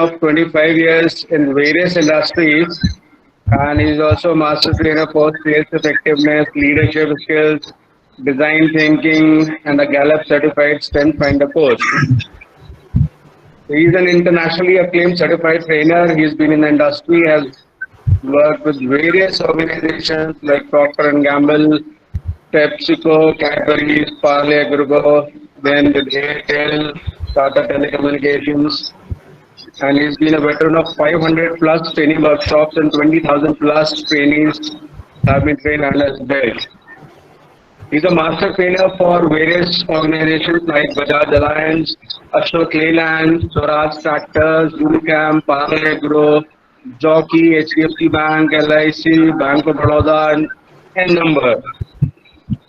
Of 25 years in various industries, and he's also a master trainer for sales effectiveness, leadership skills, design thinking, and a Gallup certified strength finder coach. He's an internationally acclaimed certified trainer. He's been in the industry, has worked with various organizations like Procter and Gamble, PepsiCo, Cadbury's, Parle Group, then with Airtel, Tata Telecommunications, and he's been a veteran of 500 plus training workshops and 20,000 plus trainees have been trained under his belt. He's a master trainer for various organizations like Bajaj Alliance, Ashok Leyland, Swaraj Tractors, Unicam, Parle Agro, Jockey, HDFC Bank, LIC, Bank of Baroda, and number.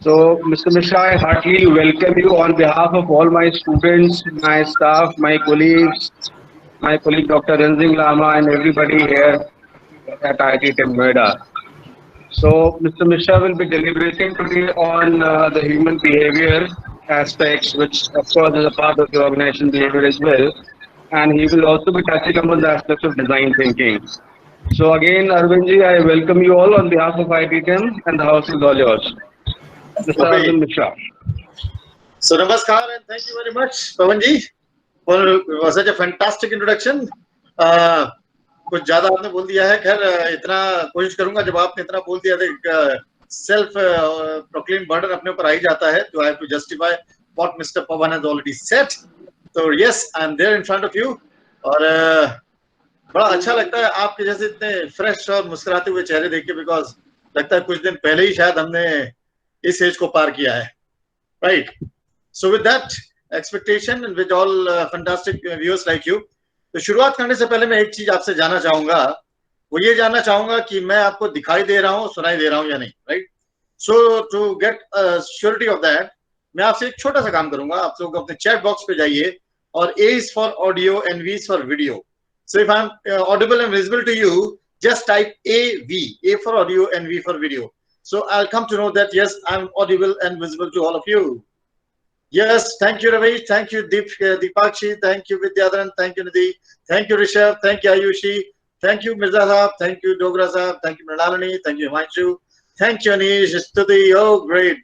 So, Mr. Mishra, I heartily welcome you on behalf of all my students, my staff, my colleague Dr. Renzing Lama, and everybody here at IITTM Noida. So, Mr. Mishra will be deliberating today on the human behavior aspects, which of course is a part of the organization behavior as well. And he will also be touching upon the aspects of design thinking. So again, Arvindji, I welcome you all on behalf of IITTM, and the house is all yours. Mr. Arvind Mishra. So, namaskar and thank you very much, Pavanji, for such a fantastic introduction. कुछ ज्यादा आपने बोल दिया है, खैर इतना कोशिश करूंगा, जब आपने इतना बोल दिया तो सेल्फ प्रोक्लेम बर्डन अपने ऊपर आ ही जाता है, तो I have to justify what mister Pawan has already said. तो yes, I am there in front of you, और बड़ा अच्छा लगता है आपके जैसे इतने फ्रेश और मुस्कुराते हुए चेहरे देख के, बिकॉज लगता है कुछ दिन पहले ही शायद हमने इस एज को पार किया है, right? So with that expectation and with all fantastic viewers like you, तो शुरुआत करने से पहले मैं एक चीज आपसे जानना चाहूंगा, वो ये जानना चाहूंगा कि मैं आपको दिखाई दे रहा हूँ, सुनाई दे रहा हूँ या नहीं, right? So to get surety of that, मैं आपसे एक छोटा सा काम करूंगा. आप लोग अपने चैट बॉक्स पे जाइए और A is for audio and V is for video. So if I'm audible and visible to you, just type A for audio and V for video. So I'll come to know that yes, I'm audible and visible to all of you. Yes, thank you Ravi, thank you Deepakshi, thank you Vidyadharan, thank you Nidhi, thank you Rishabh, thank you Ayushi, thank you Mirza Sahab, thank you Dogra Sahab, thank you Mrinalini, thank you Himanshu, thank you Anish, Stuti. Oh great.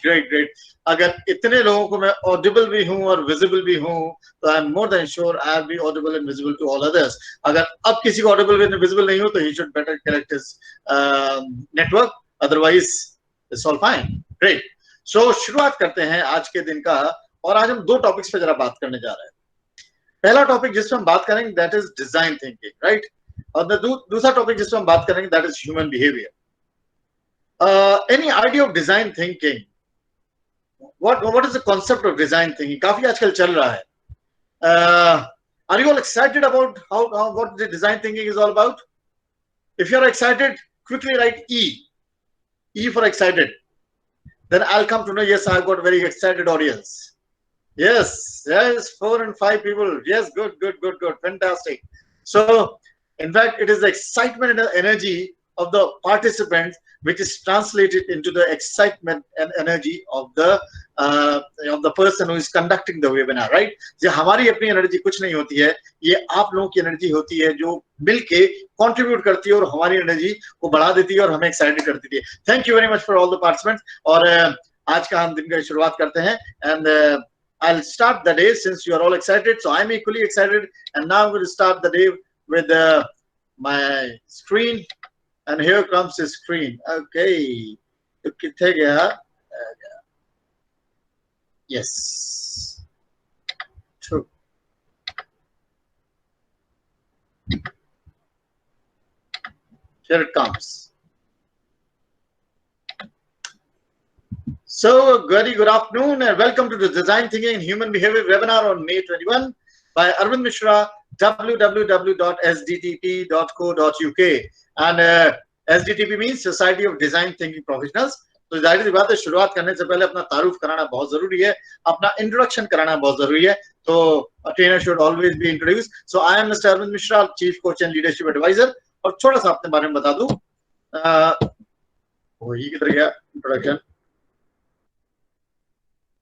अगर इतने लोगों को मैं Audible भी हूं और visible भी हूं, तो I am more than sure I will be audible and visible to all others. अगर अब किसी को ऑडिबल एंड विजिबल नहीं हो, तो he should better correct his network, otherwise it's all fine. Great. So शुरुआत करते हैं आज के दिन का, और आज हम दो टॉपिक्स पे जरा बात करने जा रहे हैं. पहला टॉपिक जिस पे हम बात करेंगे that is design thinking, right? और दूसरा टॉपिक जिस पे हम बात करेंगे that is human behaviour. Any idea of design thinking? What is the concept of design thinking? काफी आजकल चल रहा है. Are you all excited about what the design thinking is all about? If you are excited, quickly write E for excited. Then I'll come to know, yes, I've got a very excited audience. Yes, 4 and 5 people. Yes, good, fantastic. So, in fact, it is the excitement and the energy of the participants which is translated into the excitement and energy of the person who is conducting the webinar, right? जो हमारी अपनी energy कुछ नहीं होती है, ये आप लोगों की एनर्जी होती है जो मिलके कंट्रीब्यूट करती है और हमारी एनर्जी को बढ़ा देती है और हमें एक्साइटेड कर देती है. Thank you very much for all the participants. और आज का हम दिन का शुरुआत करते हैं, and I'll start the day since you are all excited. So I'm equally excited, and now I'm going to start the day with my screen, and here comes the screen. Okay, तो किथे गया? Yes, true. Here it comes. So, very good afternoon and welcome to the Design Thinking and Human Behavior webinar on May 21 by Arvind Mishra, www.sdtp.co.uk. And SDTP means Society of Design Thinking Professionals. तो जाहिर सी बात है, शुरुआत करने से पहले अपना तारुफ कराना बहुत जरूरी है, अपना इंट्रोडक्शन कराना बहुत जरूरी है. तो a trainer should always be introduced. So I am Mr. Arvind Mishra, Chief Coach and Leadership Advisor. और थोड़ा सा अपने बारे में बता दूं. वो ये किधर गया इंट्रोडक्शन?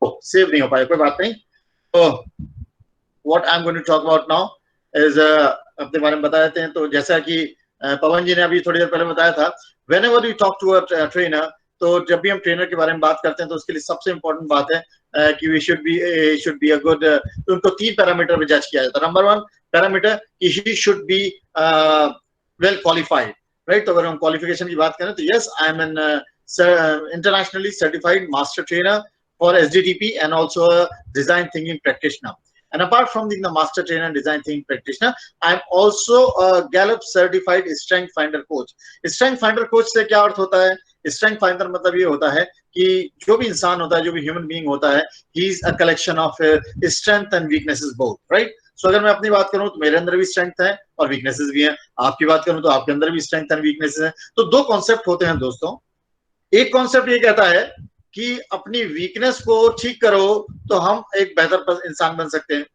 सेव नहीं हो पाया, कोई बात नहीं. तो what I'm going to talk about now is अपने बारे में बता देते हैं. तो जैसा कि पवन जी ने अभी थोड़ी देर पहले बताया था, whenever we talk to a trainer, तो जब भी हम ट्रेनर के बारे में बात करते हैं तो उसके लिए सबसे इम्पोर्टेंट बात है कि we should be a good, तो उनको 3 पैरामीटर पे जज किया जाता है. नंबर 1 पैरामीटर कि he should be well qualified, right? तो अगर हम क्वालिफिकेशन की बात करें तो yes, I am an internationally certified master trainer for SDTP and also a design thinking practitioner. And apart from being the master trainer and design thinking practitioner, I'm also a Gallup certified strength finder coach. Strength finder coach से क्या अर्थ होता है? Strength finder मतलब ये होता है कि जो भी इंसान होता है, जो भी human being होता है, he is a collection of strength and weaknesses both, right? So अगर मैं अपनी बात करूं तो मेरे अंदर भी स्ट्रेंथ है और वीकनेसेस भी हैं. आपकी बात करूं तो आपके अंदर भी स्ट्रेंथ एंड वीकनेसेस हैं. तो 2 कॉन्सेप्ट होते हैं दोस्तों. एक कॉन्सेप्ट ये कहता है कि अपनी वीकनेस को ठीक करो तो हम एक बेहतर इंसान बन सकते हैं.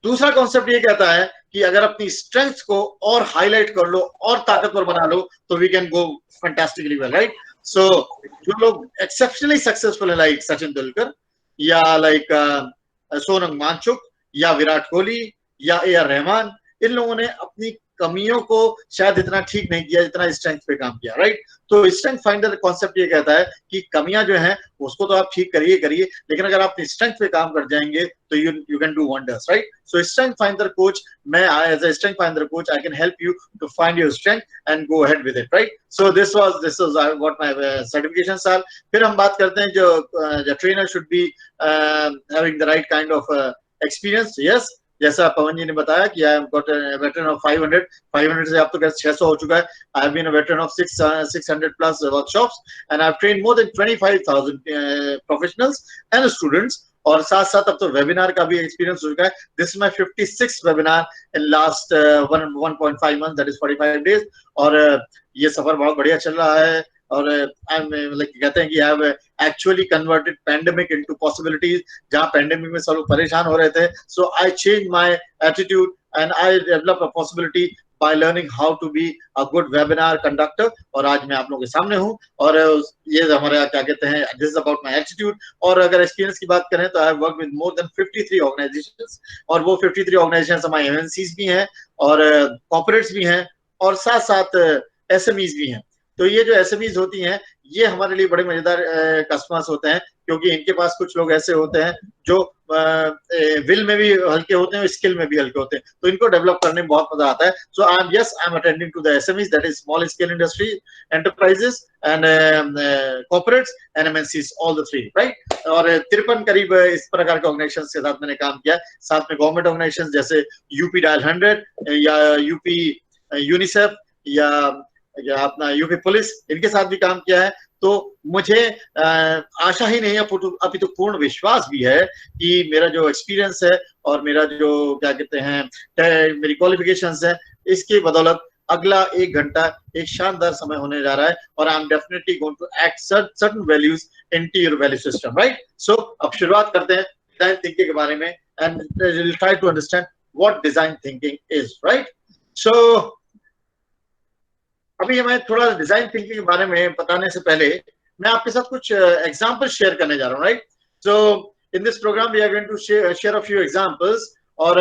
दूसरा कॉन्सेप्ट ये कहता है कि अगर अपनी स्ट्रेंथ्स को और हाईलाइट कर लो और ताकतवर बना लो तो we can go fantastically well, right? So जो लोग एक्सेप्शनली सक्सेसफुल है, लाइक सचिन तेंदुलकर या लाइक सोनम वांगचुक या विराट कोहली या AR रहमान, इन लोगों ने अपनी कमियों को शायद इतना ठीक नहीं किया जितना स्ट्रेंथ पे काम किया, राइट? तो स्ट्रेंथ फाइंडर कॉन्सेप्ट ये कहता है कि कमियां जो हैं उसको तो आप ठीक करिए, लेकिन अगर आप स्ट्रेंथ पे काम कर जाएंगे तो you can do wonders, right? So strength finder coach, मैं as a strength finder coach I can help you to find your strength and go ahead with it, right? So this was what my certifications are. फिर हम बात करते हैं जो trainer should be having the right kind of experience. Yes, जैसा पवन जी ने बताया कि I am got a veteran of 500 से आप तो 600 हो चुका है. I have been a veteran of 600 plus workshops and I have trained more than 25,000 professionals and students. और साथ साथ अब तो वेबिनार का भी एक्सपीरियंस हो चुका है. This is my 56th webinar in last 1.5 month, that is 45 days. और ये सफर बहुत बढ़िया चल रहा है. और कहते हैं कि I have actually converted pandemic into possibilities. जहां पैंडेमिक में सब लोग परेशान हो रहे थे, so I change my attitude and I develop a possibility by learning how to be a good webinar conductor. और आज मैं आप लोगों के सामने हूँ. और ये हमारा क्या कहते हैं, this is about my attitude. और अगर एक्सपीरियंस की बात करें तो I have worked with more than 53 organisations. और वो 53 ऑर्गेनाइजेशंस हमारी MNCs भी हैं और कॉर्पोरेट्स भी हैं और साथ साथ SMEs भी हैं. तो ये जो SMEs होती हैं ये हमारे लिए बड़े मजेदार कस्टमर्स होते हैं, क्योंकि इनके पास कुछ लोग ऐसे होते हैं जो विल में भी हल्के होते हैं, स्किल में भी हल्के होते हैं. तो इनको डेवलप करने में बहुत मजा आता है. So I am attending to the SMEs, that is small scale industry enterprises and corporates and MNCs, all the 3, right? और 53 करीब इस प्रकार के ऑर्गेनाइजेशन के साथ मैंने काम किया. साथ में गवर्नमेंट ऑर्गेनाइजेशन जैसे UP Dial 100 या UP UNICEF या अपना UP पुलिस, इनके साथ भी काम किया है. तो मुझे आशा ही नहीं अभी तो पूर्ण विश्वास भी है कि मेरा जो एक्सपीरियंस है और मेरा जो क्या कहते हैं मेरी क्वालिफिकेशंस है, इसकी बदौलत अगला 1 घंटा एक शानदार समय होने जा रहा है. और I am definitely going to act certain values into your value system, right? So अब शुरुआत करते हैं डिजाइन थिंकिंग के बारे में and will try to understand what design thinking is, right? So अभी मैं थोड़ा डिजाइन थिंकिंग के बारे में बताने से पहले मैं आपके साथ कुछ एग्जांपल शेयर करने जा रहा हूँ, right? So in this program we are going to share a few examples. और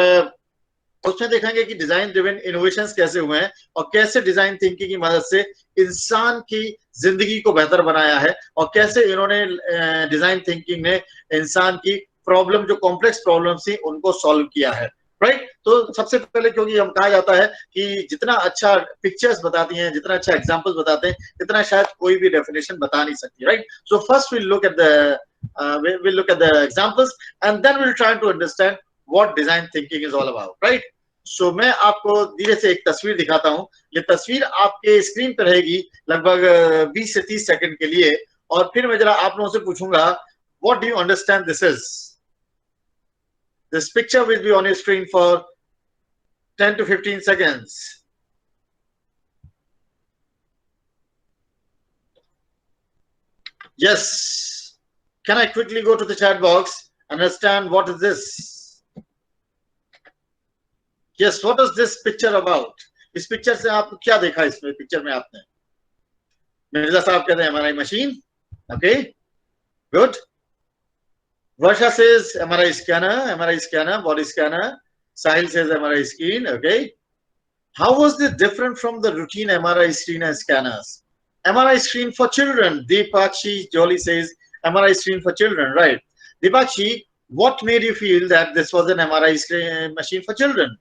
उसमें देखेंगे कि डिजाइन ड्रिवन इनोवेशंस कैसे हुए हैं और कैसे डिजाइन थिंकिंग की मदद से इंसान की जिंदगी को बेहतर बनाया है और कैसे इन्होंने डिजाइन थिंकिंग ने इंसान की प्रॉब्लम, जो कॉम्प्लेक्स प्रॉब्लम थी, उनको सॉल्व किया है. राइट। तो सबसे पहले क्योंकि हम कहा जाता है कि जितना अच्छा पिक्चर्स बताती हैं, जितना अच्छा एग्जांपल्स बताते हैं, इतना शायद कोई भी डेफिनेशन बता नहीं सकती, right. So first we'll look at the examples and then we'll try to understand what design thinking is all about, right. सो मैं आपको धीरे से एक तस्वीर दिखाता हूँ। ये तस्वीर आपके स्क्रीन पर रहेगी लगभग 20 से 30 सेकंड के लिए, और फिर मैं जरा आप लोगों से पूछूंगा what do you understand this is. This picture will be on your screen for 10 to 15 seconds. Yes. Can I quickly go to the chat box and understand what is this? Yes, what is this picture about? इस picture से आपको क्या देखा इसमें picture में आपने? मिर्जा साहब कहते हैं MRI machine. Okay, good. Varsha says MRI scanner, body scanner. Sahil says MRI screen. Okay. How was this different from the routine MRI screen and scanners? MRI screen for children. Deepakshi Jolly says MRI screen for children, right? Deepakshi, what made you feel that this was an MRI screen machine for children?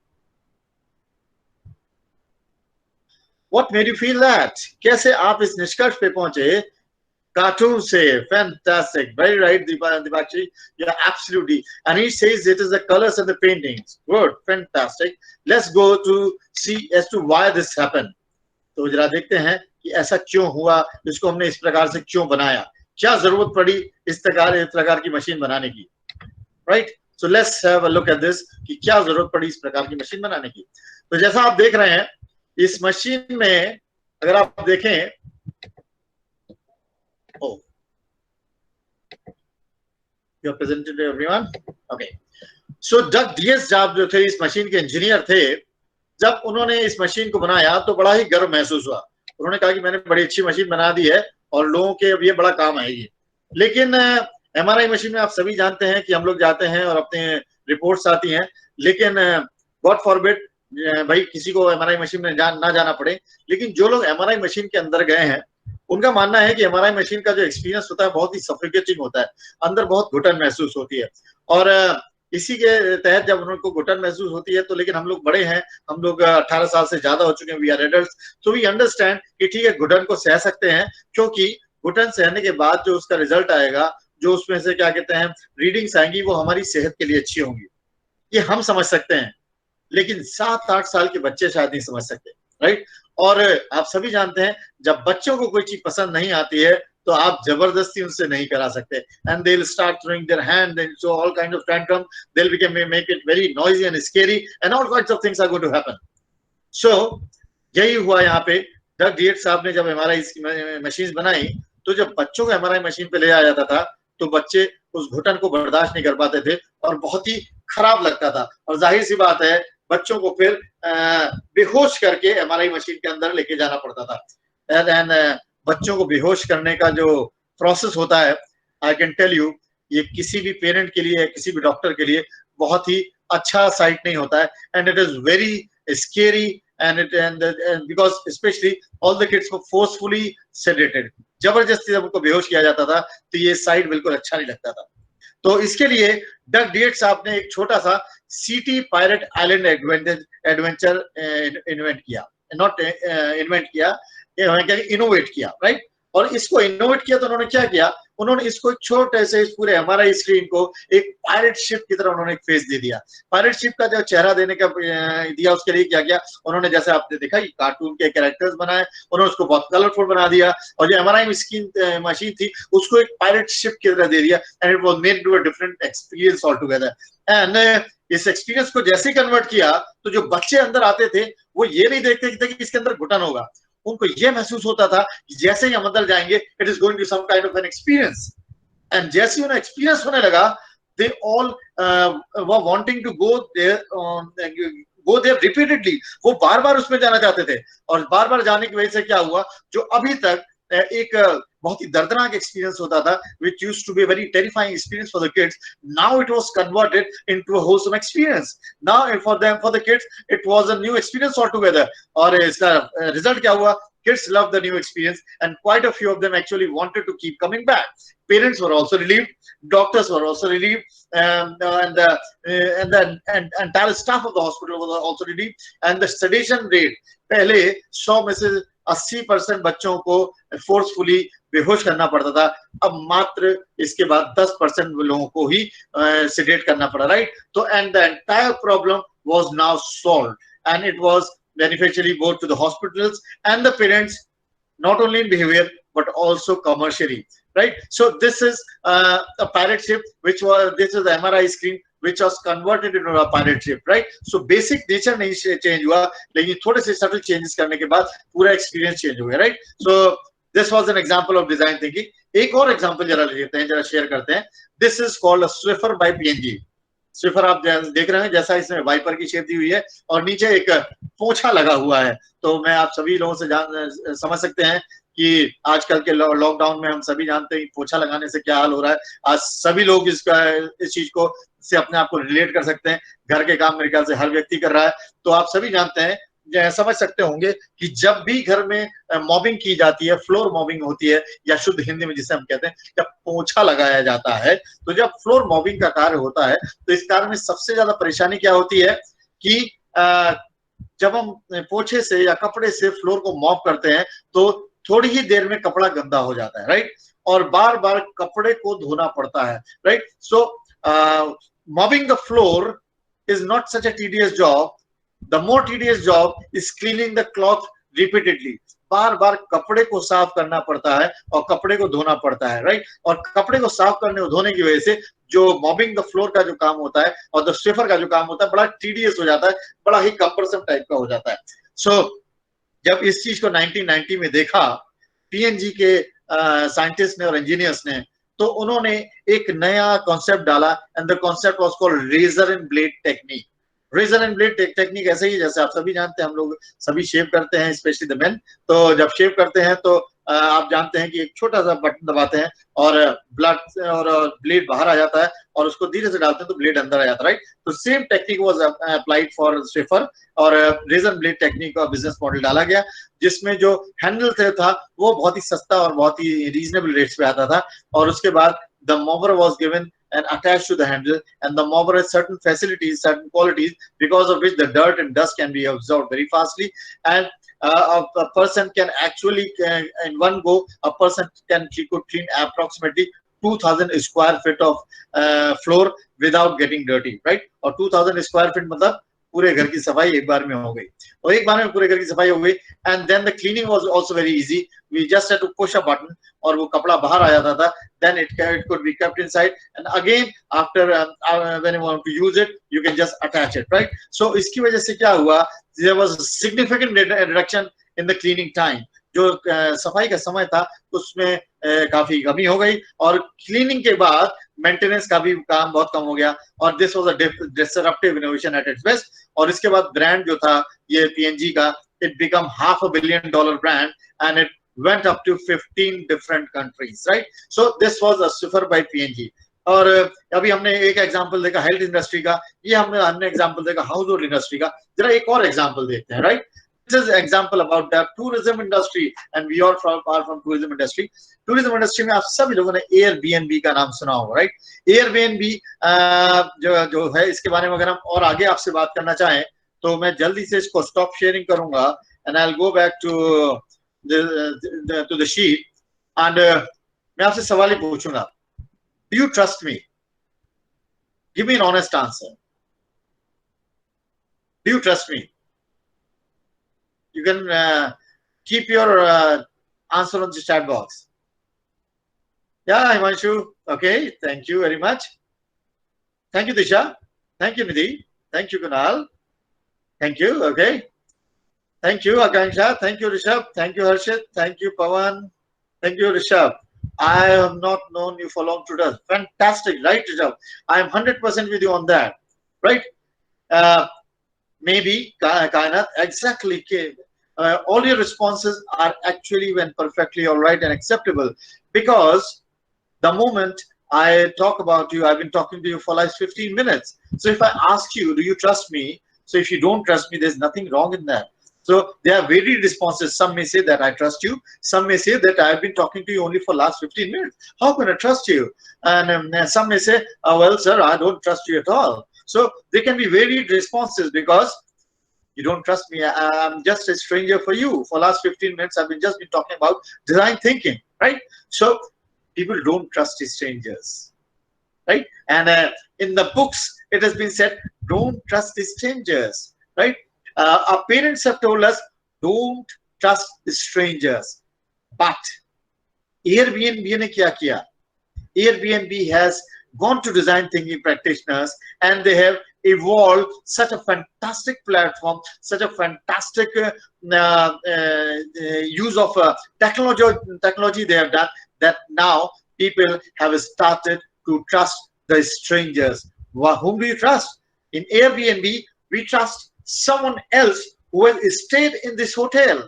What made you feel that? कैसे आप इस निष्कर्ष पे पहुंचे? Cartoon say, fantastic, very right, Deepakshi, yeah, absolutely. And he says it is the colors and the paintings. Good, fantastic. Let's go to see as to why this happened. तो जरा देखते हैं कि ऐसा क्यों हुआ, इसको हमने इस प्रकार से क्यों बनाया, क्या जरूरत पड़ी इस प्रकार की मशीन बनाने की, right? So let's have a look at this कि क्या जरूरत पड़ी इस प्रकार की मशीन बनाने की। तो जैसा आप देख रहे हैं इस मशीन में, अगर आप देखें, oh, you are presented to everyone, okay. So डग डीएस साहब जो थे इस मशीन के इंजीनियर थे, जब उन्होंने इस मशीन को बनाया तो बड़ा ही गर्व महसूस हुआ। उन्होंने कहा कि मैंने बड़ी अच्छी मशीन बना दी है और लोगों के अब ये बड़ा काम आएगी। लेकिन एमआरआई मशीन में आप सभी जानते हैं कि हम लोग जाते हैं और अपने रिपोर्ट्स आती हैं, लेकिन गॉड फॉरबिड भाई किसी को एमआरआई मशीन में ना जाना पड़े, लेकिन जो लोग एमआरआई मशीन के अंदर गए हैं उनका मानना है कि एमआरआई मशीन का जो एक्सपीरियंस होता है बहुत ही सफोकेटिंग होता है, अंदर बहुत घुटन महसूस होती है। और इसी के तहत जब उनको घुटन महसूस होती है तो, लेकिन हम लोग बड़े हैं, हम लोग 18 साल से ज्यादा हो चुके हैं, we are adults, so we understand कि ठीक है घुटन को सह सकते हैं, क्योंकि घुटन सहने के बाद जो उसका रिजल्ट आएगा, जो उसमें से क्या कहते हैं रीडिंग्स आएंगी, वो हमारी सेहत के लिए अच्छी होंगी, ये हम समझ सकते हैं, लेकिन 7-8 साल के बच्चे शायद नहीं समझ सकते, राइट। और आप सभी जानते हैं जब बच्चों को कोई चीज पसंद नहीं आती है तो आप जबरदस्ती उनसे नहीं करा सकते, and they will start throwing their hand and so all kind of tantrum, they'll make it very noisy and scary and all kinds of things are going to happen. So यही हुआ यहाँ पे। डग डीएट साहब ने जब एमआरआई मशीन बनाई तो जब बच्चों को एमआरआई मशीन पे ले आया जाता था तो बच्चे उस घुटन को बर्दाश्त नहीं कर पाते थे और बहुत ही खराब लगता था, और जाहिर सी बात है बच्चों को फिर बेहोश करके एमआरआई मशीन के अंदर लेके जाना पड़ता था। एंड बच्चों को बेहोश करने का जो प्रोसेस होता है, आई कैन टेल यू, ये किसी भी पेरेंट के लिए, किसी भी डॉक्टर के लिए बहुत ही अच्छा साइट नहीं होता है, and it is very scary and because especially all the kids were forcefully sedated, जबरदस्ती जब उनको बेहोश किया जाता था तो ये साइट बिल्कुल अच्छा नहीं लगता था। तो इसके लिए डग डीएट साहब ने एक छोटा सा सीटी पायरेट आइलैंड एडवेंचर इन्वेंट किया, इनोवेट किया, राइट। और इसको इनोवेट किया तो उन्होंने क्या किया, उन्होंने इसको छोटे से इस पूरे एमआरआई स्क्रीन को एक पायरेट शिप की तरह उन्होंने एक फेस दे दिया। पायरेट शिप का जो चेहरा देने का दिया, उसके लिए क्या किया उन्होंने, जैसे आपने देखा कार्टून के कैरेक्टर्स बनाए, उन्होंने उसको बहुत कलरफुल बना दिया, और जो एमआरआई मशीन थी उसको एक पायरेट शिप की तरह दे दिया, and it was made to a different experience all together. And इस एक्सपीरियंस को जैसे कन्वर्ट किया तो जो बच्चे अंदर आते थे वो ये नहीं देखते थे कि इसके अंदर घुटन होगा, उनको ये महसूस होता था कि जैसे ही हम अंदर जाएंगे it is going to some kind of an experience, and जैसे ही उन्हें एक्सपीरियंस होने लगा they all were wanting to go there repeatedly, वो बार बार उसमें जाना चाहते थे, और बार बार जाने की वजह से क्या हुआ, जो अभी तक एक बहुत ही दर्दनाक एक्सपीरियंस होता था, which used to be a very terrifying experience for the kids, now it was converted into a wholesome experience. Now for the kids it was a new experience altogether, और इसका रिजल्ट क्या हुआ, Kids loved the new experience, and quite a few of them actually wanted to keep coming back. Parents were also relieved, doctors were also relieved, and entire staff of the hospital was also relieved. And the sedation rate, पहले 100 में से 80% बच्चों को forcefully बेहोश करना पड़ता था, अब मात्र इसके बाद 10% लोगों को ही सेडेट करना पड़ा, राइट? तो and the entire problem was now solved, and it was beneficially both to the hospitals and the parents, not only in behavior but also commercially, right? So this is a pirate ship, which was, this is the MRI screen which was converted into a pirate ship, right? So basic nature नहीं change हुआ, लेकिन थोड़े से subtle changes करने के बाद पूरा experience change हो गया, right? So this was an example of design thinking. एक और example जरा लेते हैं, जरा share करते हैं. This is called a Swiffer by PNG. स्विफर आप देख रहे हैं, जैसा इसमें वाइपर की शेप दी हुई है और नीचे एक पोछा लगा हुआ है. तो मैं आप सभी लोगों से समझ सकते हैं कि आजकल के लॉकडाउन में हम सभी जानते हैं कि पोछा लगाने से क्या हाल हो रहा है. आज सभी लोग इस चीज को से अपने आप को रिलेट कर सकते हैं. घर के काम मेरे ख्याल से हर व्यक्ति कर रहा है. तो आप सभी जानते हैं, समझ सकते होंगे कि जब भी घर में मॉबिंग की जाती है, फ्लोर मॉबिंग होती है, या शुद्ध हिंदी में जिसे हम कहते हैं जब पोछा लगाया जाता है, तो जब फ्लोर मॉबिंग का कार्य होता है तो इस कार्य में सबसे ज्यादा परेशानी क्या होती है कि जब हम पोछे से या कपड़े से फ्लोर को मॉप करते हैं तो थोड़ी ही देर में कपड़ा गंदा हो जाता है, राइट? और बार बार कपड़े को धोना पड़ता है, right? So mobbing the floor is not such a tedious job. The more tedious job is cleaning the cloth repeatedly. बार बार कपड़े को साफ करना पड़ता है और कपड़े को धोना पड़ता है, राइट? और कपड़े को साफ करने और धोने की वजह से जो मॉबिंग द फ्लोर का जो काम होता है और द स्विफर का जो काम होता है बड़ा टीडियस हो जाता है, बड़ा ही कंपरसम टाइप का हो जाता है. सो जब इस चीज को 1990 में देखा पीएनजी के साइंटिस्ट ने और इंजीनियर्स ने, तो उन्होंने एक नया कॉन्सेप्ट डाला, and the concept was called razor and blade technique. Razor and blade technique ऐसे ही, जैसे आप सभी जानते हैं, हम लोग सभी शेव करते हैं, स्पेशली द मेन. तो जब शेव करते हैं तो आप जानते हैं कि एक छोटा सा बटन दबाते हैं और ब्लड और ब्लेड बाहर आ जाता है, और उसको धीरे से डालते हैं तो ब्लेड अंदर आ जाता है, राइट? तो same technique was applied for Swiffer, और रेजर ब्लेड टेक्निक का बिजनेस मॉडल डाला गया, जिसमें जो हैंडल था वो बहुत ही सस्ता और बहुत ही रीजनेबल रेट्स पे आता था. और उसके बाद the mobber was given and attached to the handle, and the mobber has certain facilities, certain qualities, because of which the dirt and dust can be absorbed very fastly, and a person can actually in one go a person could clean approximately 2000 square feet of floor without getting dirty, right? और 2000 square feet मतलब पूरे घर की सफाई एक बार में हो गई, और एक बार में पूरे घर की सफाई हो गई. And then the cleaning was also very easy. We just had to push a button और वो कपड़ा बाहर आ जाता था. Then it could be kept inside, and again after when you want to use it you can just attach it, right? So इसकी वजह से क्या हुआ, there was significant reduction in the cleaning time. जो सफाई का समय था उसमें काफी कमी हो गई, और क्लीनिंग के बाद मेंटेनेंस का भी काम बहुत कम हो गया. और this was a disruptive innovation at its best. और इसके बाद ब्रांड जो था ये पीएनजी का, it become $500 million brand, and it went up to 15 different countries, right? So this was a Swiffer by PNG. और अभी हमने एक एग्जांपल देखा हेल्थ इंडस्ट्री का, ये हमने एग्जांपल देखा हाउस होल्ड इंडस्ट्री का. जरा एक और एग्जांपल देखते हैं, right? This is example about the tourism industry, and we are from tourism industry. Tourism industry में आप सभी लोगों ने Airbnb का नाम सुना होगा, right? Airbnb जो है, इसके बारे में अगर हम और आगे आपसे बात करना चाहें तो मैं जल्दी से इसको स्टॉप शेयरिंग करूंगा, and I'll go back to the sheet, and मैं आपसे सवाल ही पूछूंगा. Do you trust me? Give me an honest answer. Do you trust me? You can keep your answer on the chat box. Yeah, Himanshu. Okay, thank you very much. Thank you, Disha. Thank you, Nidhi. Thank you, Kunal. Thank you. Okay. Thank you, Akansha. Thank you, Rishabh. Thank you, Harshit. Thank you, Pawan. Thank you, Rishabh. I have not known you for long today. Fantastic, right, Rishabh? I am 100% with you on that, right? Maybe, Kainat, exactly. All your responses are actually when perfectly all right and acceptable, because the moment I talk about you, I've been talking to you for like 15 minutes. So if I ask you, do you trust me? So if you don't trust me, there's nothing wrong in that. So there are varied responses. Some may say that I trust you. Some may say that I've been talking to you only for last 15 minutes. How can I trust you? And some may say, oh, well, sir, I don't trust you at all. So there can be varied responses because you don't trust me. I'm just a stranger for you. For last 15 minutes, I've been talking about design thinking, right? So people don't trust strangers, right? And in the books, it has been said, don't trust strangers, right? Our parents have told us, don't trust strangers. But Airbnb ne kya kiya? Airbnb has gone to design thinking practitioners and they have evolved such a fantastic platform, such a fantastic use of technology they have done, that now people have started to trust the strangers. Whom do you trust? In Airbnb, we trust someone else who has stayed in this hotel.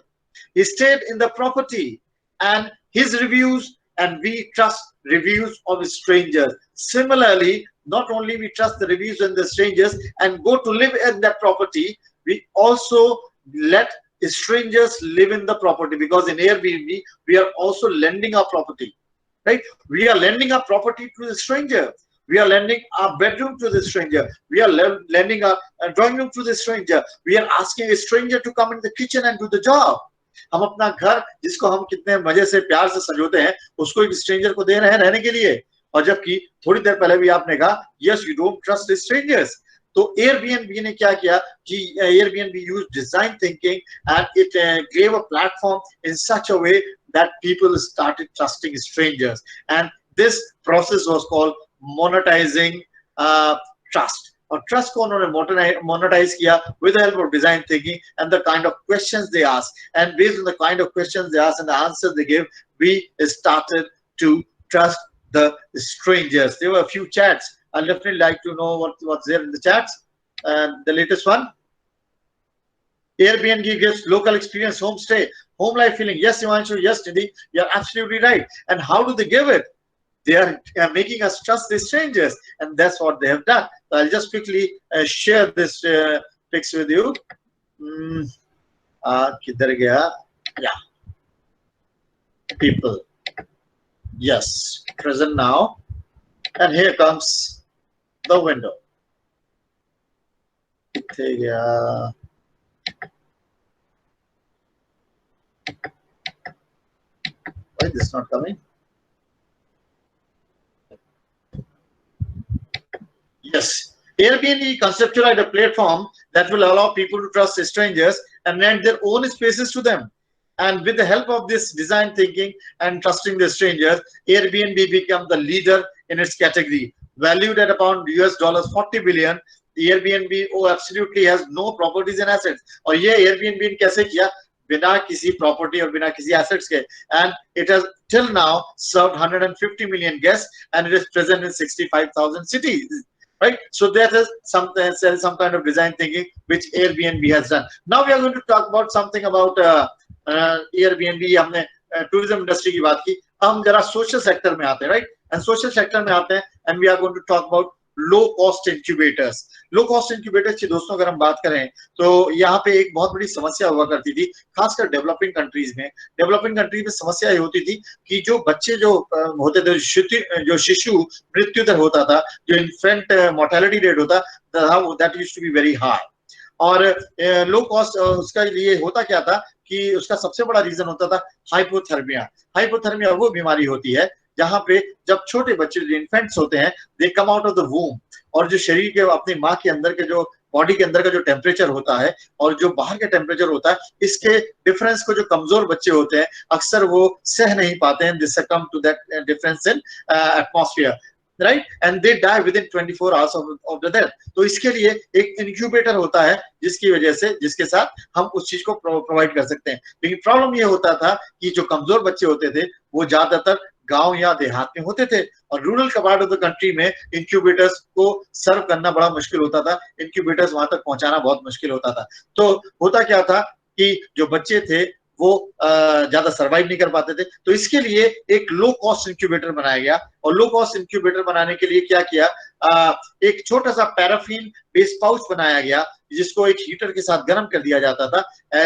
He stayed in the property and his reviews, and we trust reviews of strangers. Similarly, not only we trust the reviews of the strangers and go to live in that property, we also let strangers live in the property, because in Airbnb, we are also lending our property, right? We are lending our property to the stranger. We are lending our bedroom to the stranger. We are lending our drawing room to the stranger. We are asking a stranger to come in the kitchen and do the job. हम अपना घर जिसको हम कितने मजे से प्यार से सजोते हैं उसको एक स्ट्रेंजर को दे रहे हैं रहने के लिए, और जबकि थोड़ी देर पहले भी आपने कहा yes you don't trust strangers. तो Airbnb ने क्या किया कि Airbnb used design thinking and it gave a platform in such a way that people started trusting strangers, and this process was called monetizing trust. और trust को उन्होंने monetise किया with the help of design thinking and the kind of questions they asked, and based on the kind of questions they asked and the answers they gave, we started to trust the strangers. There were a few chats. I'd definitely like to know what's there in the chats. The latest one, Airbnb gives local experience, homestay, home life feeling. Yes, Ivanshu, yes, Nidhi, you're absolutely right. And how do they give it? They are making us trust the strangers, and that's what they have done. So I'll just quickly share this pics with you. Kidhar gaya? Yeah. People. Yes, present now. And here comes the window. Why is this not coming? Yes, Airbnb conceptualized a platform that will allow people to trust strangers and rent their own spaces to them. And with the help of this design thinking and trusting the strangers, Airbnb became the leader in its category. Valued at about $40 billion, Airbnb absolutely has no properties and assets. और ये Airbnb ने कैसे किया? बिना किसी property और बिना किसी assets के. And it has till now served 150 million guests, and it is present in 65,000 cities. Right, so that is some kind of design thinking which Airbnb has done. Now we are going to talk about something about Airbnb. हमने tourism industry की बात की. हम जरा social sector में आते हैं, right? And social sector में आते हैं, and we are going to talk about low cost incubators. Low cost incubators की दोस्तों अगर हम बात करें तो यहाँ पे एक बहुत बड़ी समस्या हुआ करती थी, खासकर डेवलपिंग कंट्रीज में. डेवलपिंग कंट्रीज में समस्या ये होती थी कि जो बच्चे जो होते थे, जो शिशु मृत्यु दर होता था, जो इन्फेंट मोर्टेलिटी रेट होता था, that used to be very high. और लो कॉस्ट उसका लिए होता क्या था कि उसका सबसे बड़ा रीजन होता था हाइपोथर्मिया. हाइपोथर्मिया वो बीमारी होती है जहां पे जब छोटे बच्चे जो इन्फेंट्स होते हैं, they come out of the womb, और जो शरीर के अपनी माँ के अंदर के जो बॉडी के अंदर का जो टेम्परेचर होता है और जो बाहर का टेम्परेचर होता है, इसके डिफरेंस को जो कमजोर बच्चे होते हैं अक्सर वो सह नहीं पाते हैं. This come to that difference in atmosphere, right, and they die with in 24 hours of the death. तो इसके लिए एक इंक्यूबेटर होता है जिसकी वजह से, जिसके साथ हम उस चीज को प्रोवाइड कर सकते हैं. लेकिन प्रॉब्लम ये होता था कि जो कमजोर बच्चे होते थे वो ज्यादातर गांव या देहात में होते थे, और rural part of the country में इंक्यूबेटर्स को सर्व करना बड़ा मुश्किल होता था, इंक्यूबेटर्स वहां तक पहुंचाना बहुत मुश्किल होता था. तो होता क्या था कि जो बच्चे थे वो ज्यादा सर्वाइव नहीं कर पाते थे। तो इसके लिए एक लो कॉस्ट इंक्यूबेटर बनाया गया, और लो कॉस्ट इंक्यूबेटर बनाने के लिए क्या किया, एक छोटा सा पैराफिन बेस पाउच बनाया गया जिसको एक हीटर के साथ गर्म कर दिया जाता था।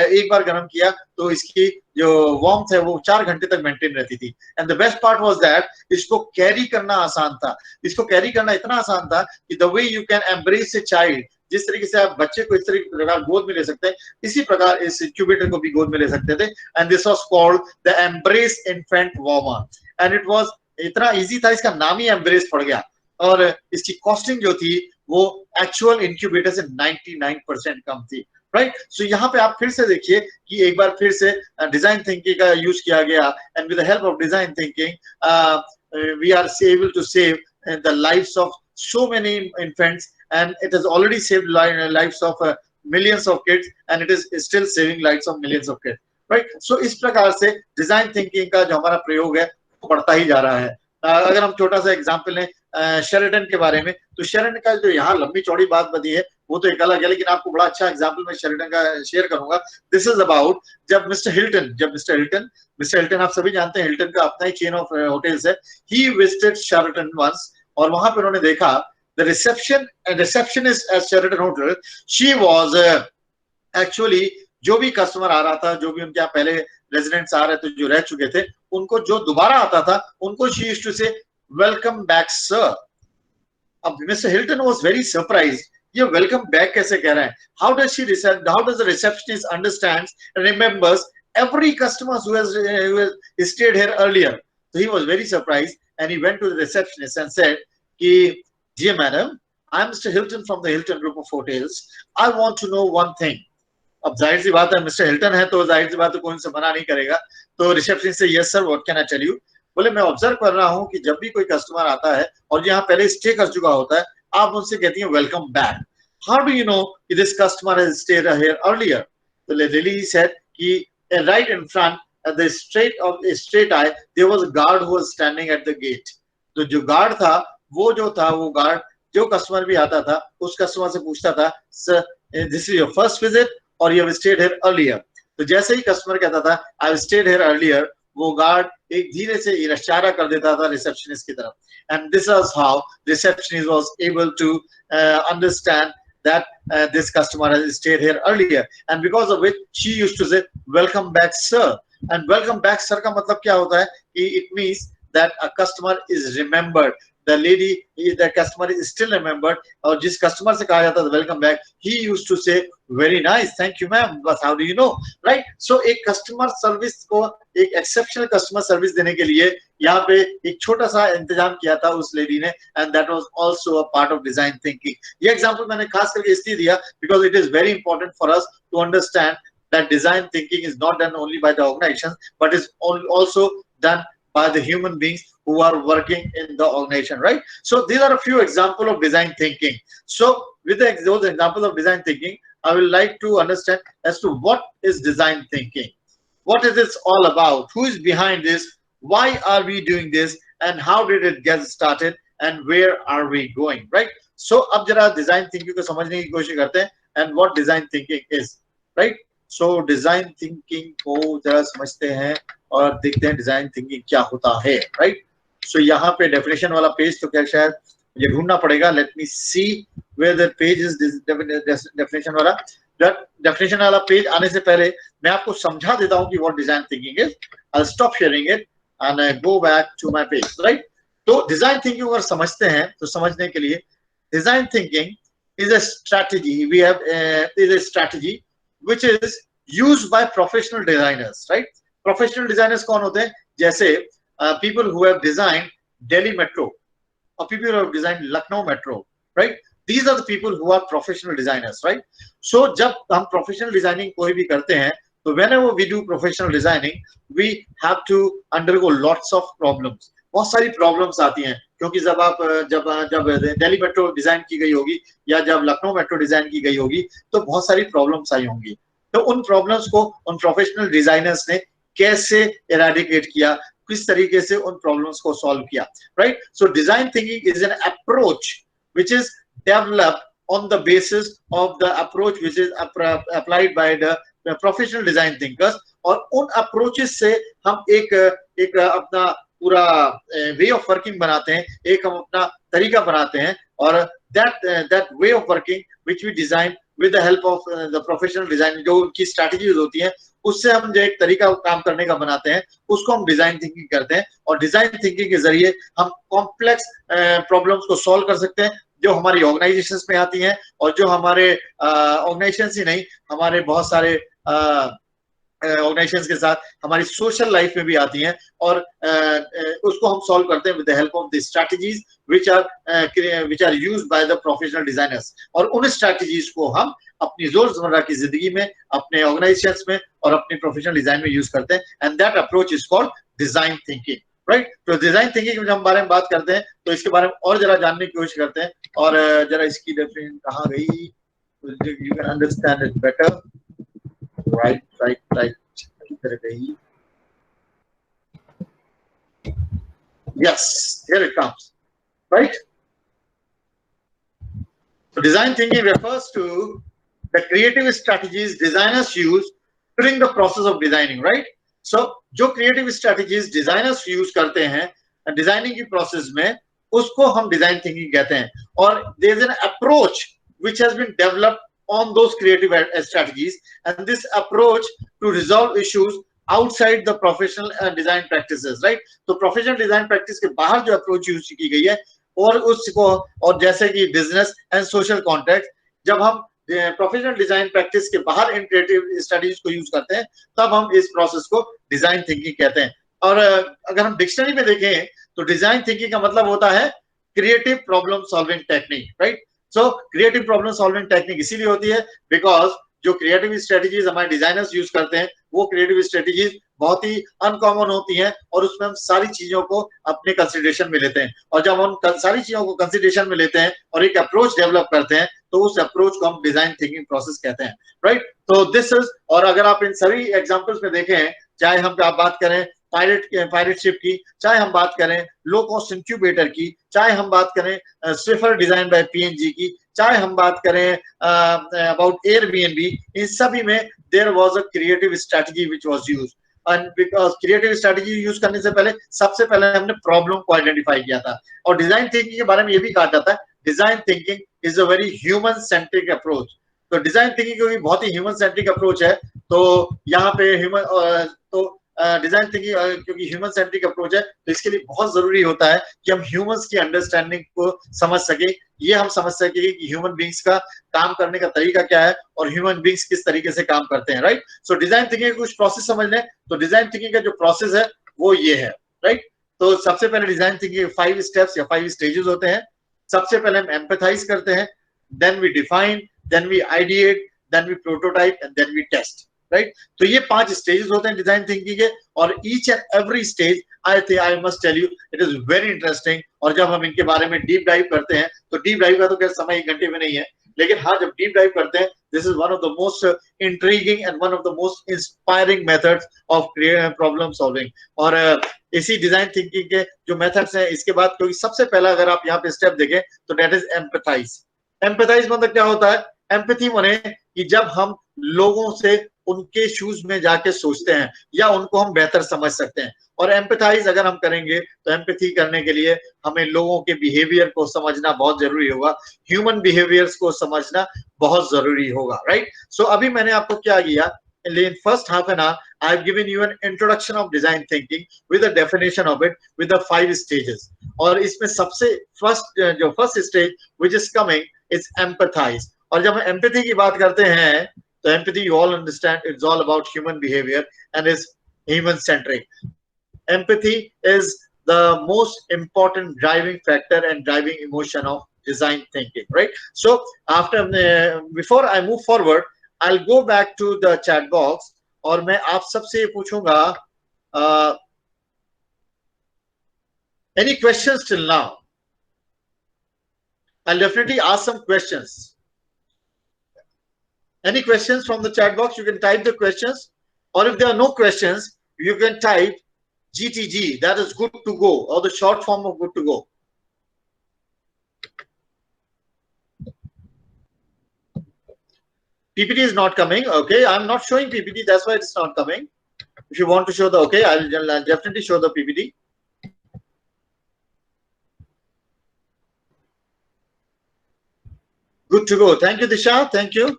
एक बार गर्म किया तो इसकी जो वार्मथ है वो 4 घंटे तक मेंटेन रहती थी। And the best part was that इसको कैरी करना आसान था। इसको कैरी करना इतना आसान था कि the way you can embrace a child, जिस तरीके से आप बच्चे को इस तरीके प्रकार गोद में ले सकते हैं, इसी प्रकार इस इंक्यूबेटर को भी गोद में ले सकते थे। And this was called the embrace infant warmer. And it was इतना इजी था, इसका नाम ही एम्ब्रेस पड़ गया। और इसकी कॉस्टिंग जो थी वो एक्चुअल इंक्यूबेटर से 99% कम थी, राइट। सो यहाँ पे आप फिर से देखिए कि एक बार फिर से डिजाइन थिंकिंग का यूज किया गया, and with the help of design thinking we are able to save the lives of so many infants, and it has already saved lives of millions of kids, and it is still saving lives of millions of kids, right? So इस प्रकार से design thinking का जो हमारा प्रयोग है वो बढ़ता ही जा रहा है। अगर हम छोटा सा एग्जांपल लें शेरिडन के बारे में, तो शेरिडन का जो यहाँ लंबी चौड़ी बात बनी है वो तो एक अलग है, लेकिन आपको बड़ा अच्छा एग्जांपल मैं शेरिडन का शेयर करूंगा। दिस इज अबाउट जब मिस्टर हिल्टन आप सभी जानते हैं, हिल्टन का अपना ही चेन ऑफ होटल्स है। ही विजिटेड शेरिडन वंस, और वहां पे उन्होंने देखा the receptionist at Sheridan hotel, she was actually जो भी कस्टमर आ रहा था, जो भी उनके यहाँ पहले रेजिडेंट्स आ रहे थे, जो रह चुके थे, उनको जो दोबारा आता था उनको शी यूज्ड टू से वेलकम बैक सर। अब mister Hilton was very surprised, ये वेलकम बैक कैसे कह रहे हैं? How does the receptionist understands and remembers every customer who has stayed here earlier? So he was very surprised, and he went to the receptionist and said, "Dear madam, I'm Mr. Hilton from the Hilton Group of Hotels. I want to know one thing." अब जाहिर सी बात है, mister Hilton है तो जाहिर सी बात है कोई उनसे मना नहीं करेगा। तो रिसेप्शनिस्ट से, "yes sir, what can I tell you?" बोले, "मैं ऑब्जर्व कर रहा हूँ कि जब भी कोई कस्टमर आता है और यहाँ पहले स्टे कर चुका होता है, आप उनसे कहती हैं welcome back. How do you know if this customer has stayed here earlier?" तो लेडी said कि right in front at the straight eye there was a guard who was standing at the gate. तो जो guard था वो guard जो customer भी आता था उस कस्टमर से पूछता था, "sir, this is your first visit और you have stayed here earlier?" तो जैसे ही कस्टमर कहता था I have stayed here earlier, वो गार्ड एक धीरे से इशारा कर देता था रिसेप्शनिस्ट की तरफ। And this was how receptionist was able to understand that this customer has stayed here earlier, and because of which she used to say welcome back sir. And welcome back sir का मतलब क्या होता है कि it means that a customer is remembered, the customer is still remembered। और जिस customer से कहा जाता था welcome back, he used to say very nice, thank you ma'am, but how do you know, right? So एक customer service को, एक exceptional customer service देने के लिए यहाँ पे एक छोटा सा इंतजाम किया था उस लेडी ने, and that was also a part of design thinking. ये एग्जांपल मैंने खास करके इसलिए दिया because it is very important for us to understand that design thinking is not done only by the organizations, but is also done by the human beings who are working in the organization, right? So these are a few examples of design thinking. So with those examples of design thinking, I will like to understand as to what is design thinking, what is this all about, who is behind this, why are we doing this, and how did it get started, and where are we going, right? So अब जरा design thinking को समझने की कोशिश करते हैं, and what design thinking is, right? So design thinking को जरा समझते हैं और देखते हैं डिजाइन थिंकिंग क्या होता है, राइट। सो यहाँ पे डेफिनेशन वाला पेज तो क्या शायद मुझे ढूंढना पड़ेगा। Let me see where the page is definition वाला। डेफिनेशन वाला पेज आने से पहले मैं आपको समझा देता हूँ कि what design thinking is. I will stop sharing it and go back to my page, right. तो डिजाइन थिंकिंग अगर समझते हैं तो समझने के लिए design thinking is a strategy, we have is a strategy which is used by professional designers, right? Professional designers कौन होते हैं? जैसे people who have designed Delhi Metro or people who have designed Lucknow Metro, right? These are the people who are professional designers, right? So जब हम professional designing कोई भी करते हैं तो whenever we do professional designing, we have to undergo lots of problems. बहुत सारी problems आती हैं क्योंकि जब दिल्ली मेट्रो डिजाइन की गई होगी या जब लखनऊ मेट्रो डिजाइन की गई होगी तो बहुत सारी प्रॉब्लम्स आई होंगी। तो उन प्रॉब्लम्स को उन प्रोफेशनल डिजाइनर्स ने कैसे एराडिकेट किया, किस तरीके से उन प्रॉब्लम्स को सॉल्व किया, right. So design thinking is an approach which is developed on the basis of the approach which is applied by the professional design thinkers, और उन अप्रोचेस से हम एक अपना पूरा वे ऑफ वर्किंग बनाते हैं, एक हम अपना तरीका बनाते हैं, और that way of working which we design with the help of the professional design, जो उनकी स्ट्रैटेजीज होती हैं उससे हम जो एक तरीका काम करने का बनाते हैं उसको हम डिजाइन थिंकिंग करते हैं। और डिजाइन थिंकिंग के जरिए हम कॉम्प्लेक्स प्रॉब्लम्स को सॉल्व कर सकते हैं जो हमारी ऑर्गेनाइजेशंस में आती हैं, और जो हमारे ऑर्गेनाइजेशंस ही नहीं, हमारे बहुत सारे ऑर्गेनाइजेशंस के साथ हमारी सोशल लाइफ में भी आती हैं, और उसको हम सॉल्व करते हैं with the help of the strategies which are used by the professional designers. और उन स्ट्रैटेजीज को हम अपनी रोजमर्रा की जिंदगी में, अपने ऑर्गेनाइजेशंस में और अपने प्रोफेशनल डिजाइन में यूज करते हैं, and that approach is called design thinking, right. तो डिजाइन थिंकिंग के बारे में बात करते हैं तो इसके बारे में और जरा जानने की कोशिश करते हैं, और जरा इसकी डेफिनेशन कहाँ गई, you can understand it better, right इधर गई, yes, here it comes, right? So design thinking refers to the creative strategies designers use during the process of designing, right? So जो creative strategies designers use करते हैं designing की process में, उसको हम design thinking कहते हैं। और there is an approach which has been developed on those creative strategies, and this approach to resolve issues outside the professional design practices, right? तो प्रोफेशनल डिजाइन प्रैक्टिस के बाहर जो अप्रोच यूज की गई है, और उसको, और जैसे कि बिजनेस एंड सोशल कॉन्टेक्स्ट, जब हम प्रोफेशनल डिजाइन प्रैक्टिस के बाहर इन क्रिएटिव स्टडीज को यूज करते हैं, तब हम इस प्रोसेस को डिजाइन थिंकिंग कहते हैं। और अगर हम डिक्शनरी में देखें तो डिजाइन थिंकिंग का मतलब होता है creative problem solving technique, right. So creative problem solving technique इसीलिए होती है बिकॉज जो क्रिएटिव स्ट्रेटेजीज हमारे डिजाइनर्स यूज करते हैं, वो क्रिएटिव स्ट्रेटेजीज बहुत ही अनकॉमन होती हैं, और उसमें हम सारी चीजों को अपने कंसिडरेशन में लेते हैं। और जब हम सारी चीजों को कंसिडरेशन में लेते हैं और एक अप्रोच डेवलप करते हैं, तो उस अप्रोच को हम डिजाइन थिंकिंग प्रोसेस कहते हैं, राइट। तो दिस इज, और अगर आप इन सभी एग्जांपल्स में देखें, चाहे हम आप बात करें पायरेट शिप की, चाहे हम बात करें लो कॉस्ट इंक्यूबेटर की, चाहे हम बात करें स्विफर डिजाइन बाय पीएनजी की, चाहे हम बात करें अबाउट एयरबीएनबी, इन सभी में there was a creative strategy which was used. And because creative strategy use करने से पहले सबसे पहले हमने प्रॉब्लम को आइडेंटिफाई किया था। और डिजाइन थिंकिंग के बारे में ये भी कहा जाता है, design thinking is a very human centric approach. तो डिजाइन थिंकिंग क्योंकि बहुत ही ह्यूमन सेंट्रिक अप्रोच है, तो यहाँ पे डिजाइन थिंकिंग क्योंकि ह्यूमन सेंट्रिक अप्रोच है, तो इसके लिए बहुत जरूरी होता है कि हम ह्यूमंस की अंडरस्टैंडिंग को समझ सके, ये हम समझ सके कि ह्यूमन बींग्स का काम करने का तरीका क्या है और ह्यूमन बींग्स किस तरीके से काम करते हैं, राइट। सो डिजाइन थिंकिंग के कुछ प्रोसेस समझ लें, तो डिजाइन थिंकिंग का जो प्रोसेस है वो ये है, राइट। तो सबसे पहले डिजाइन थिंकिंग 5 स्टेप्स या 5 स्टेजेस होते हैं। सबसे पहले हम एम्पैथाइज करते हैं, then we define, then we ideate, then we prototype and then we test, right. तो ये 5 स्टेजेस होते हैं डिजाइन थिंकिंग के, और each and every stage I must tell you it is very interesting. और जब हम इनके बारे में डीप डाइव करते हैं, तो डीप डाइव का तो खैर समय 1 घंटे में नहीं है, लेकिन हाँ, जब डीप डाइव करते हैं, this is one of the most intriguing and one of the most inspiring methods of problem solving. और इसी डिजाइन थिंकिंग के जो मेथड्स हैं, इसके बाद क्योंकि सबसे पहला अगर आप यहाँ पे स्टेप देखें तो दैट इज एम्पैथाइज। एम्पैथाइज मतलब क्या होता है? एम्पैथी माने कि जब हम लोगों से उनके शूज में जाके सोचते हैं या उनको हम बेहतर समझ सकते हैं। और एम्पैथाइज अगर हम करेंगे तो एम्पैथी करने के लिए हमें लोगों के बिहेवियर को समझना बहुत जरूरी होगा, ह्यूमन बिहेवियर्स को समझना बहुत जरूरी होगा, राइट। सो अभी मैंने आपको क्या किया, in first half an hour I have given you an introduction of design thinking with a definition of it with the 5 stages। और इसमें सबसे जो first stage which is coming is empathize। और जब हम empathy की बात करते हैं तो empathy you all understand it's all about human behavior and is human centric। Empathy is the most important driving factor and driving emotion of design thinking, right? So after before I move forward I'll go back to the chat box और मैं आप सबसे पूछूंगा any questions till now? I'll definitely ask some questions. Any questions from the chat box? You can type the questions, or if there are no questions, you can type GTG, that is good to go, or the short form of good to go. PPT is not coming. Okay, I'm not showing PPT. That's why it's not coming. If you want to show the, okay, I'll definitely show the PPT. Good to go. Thank you, Disha. Thank you.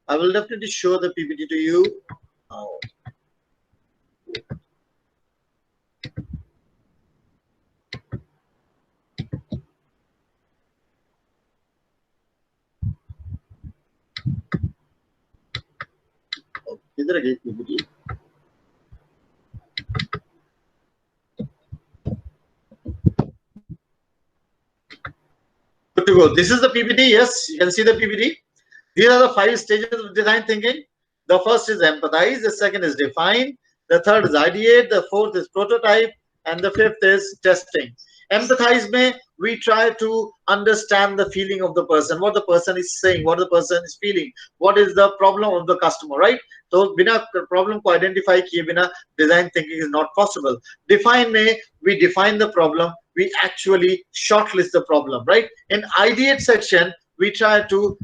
I will definitely show the PPT to you. Oh. किधर गई PPT? Good to go. This is the PPT. Yes, you can see the PPT. These are the 5 stages of design thinking. The first is empathize. The second is define. The third is ideate. The fourth is prototype. And the fifth is testing. Empathize में we try to understand the feeling of the person, what the person is saying, what the person is feeling, what is the problem of the customer, right? So बिना problem को identify किए बिना design thinking is not possible. Define में we define the problem, we actually shortlist the problem, right? In ideate section we try to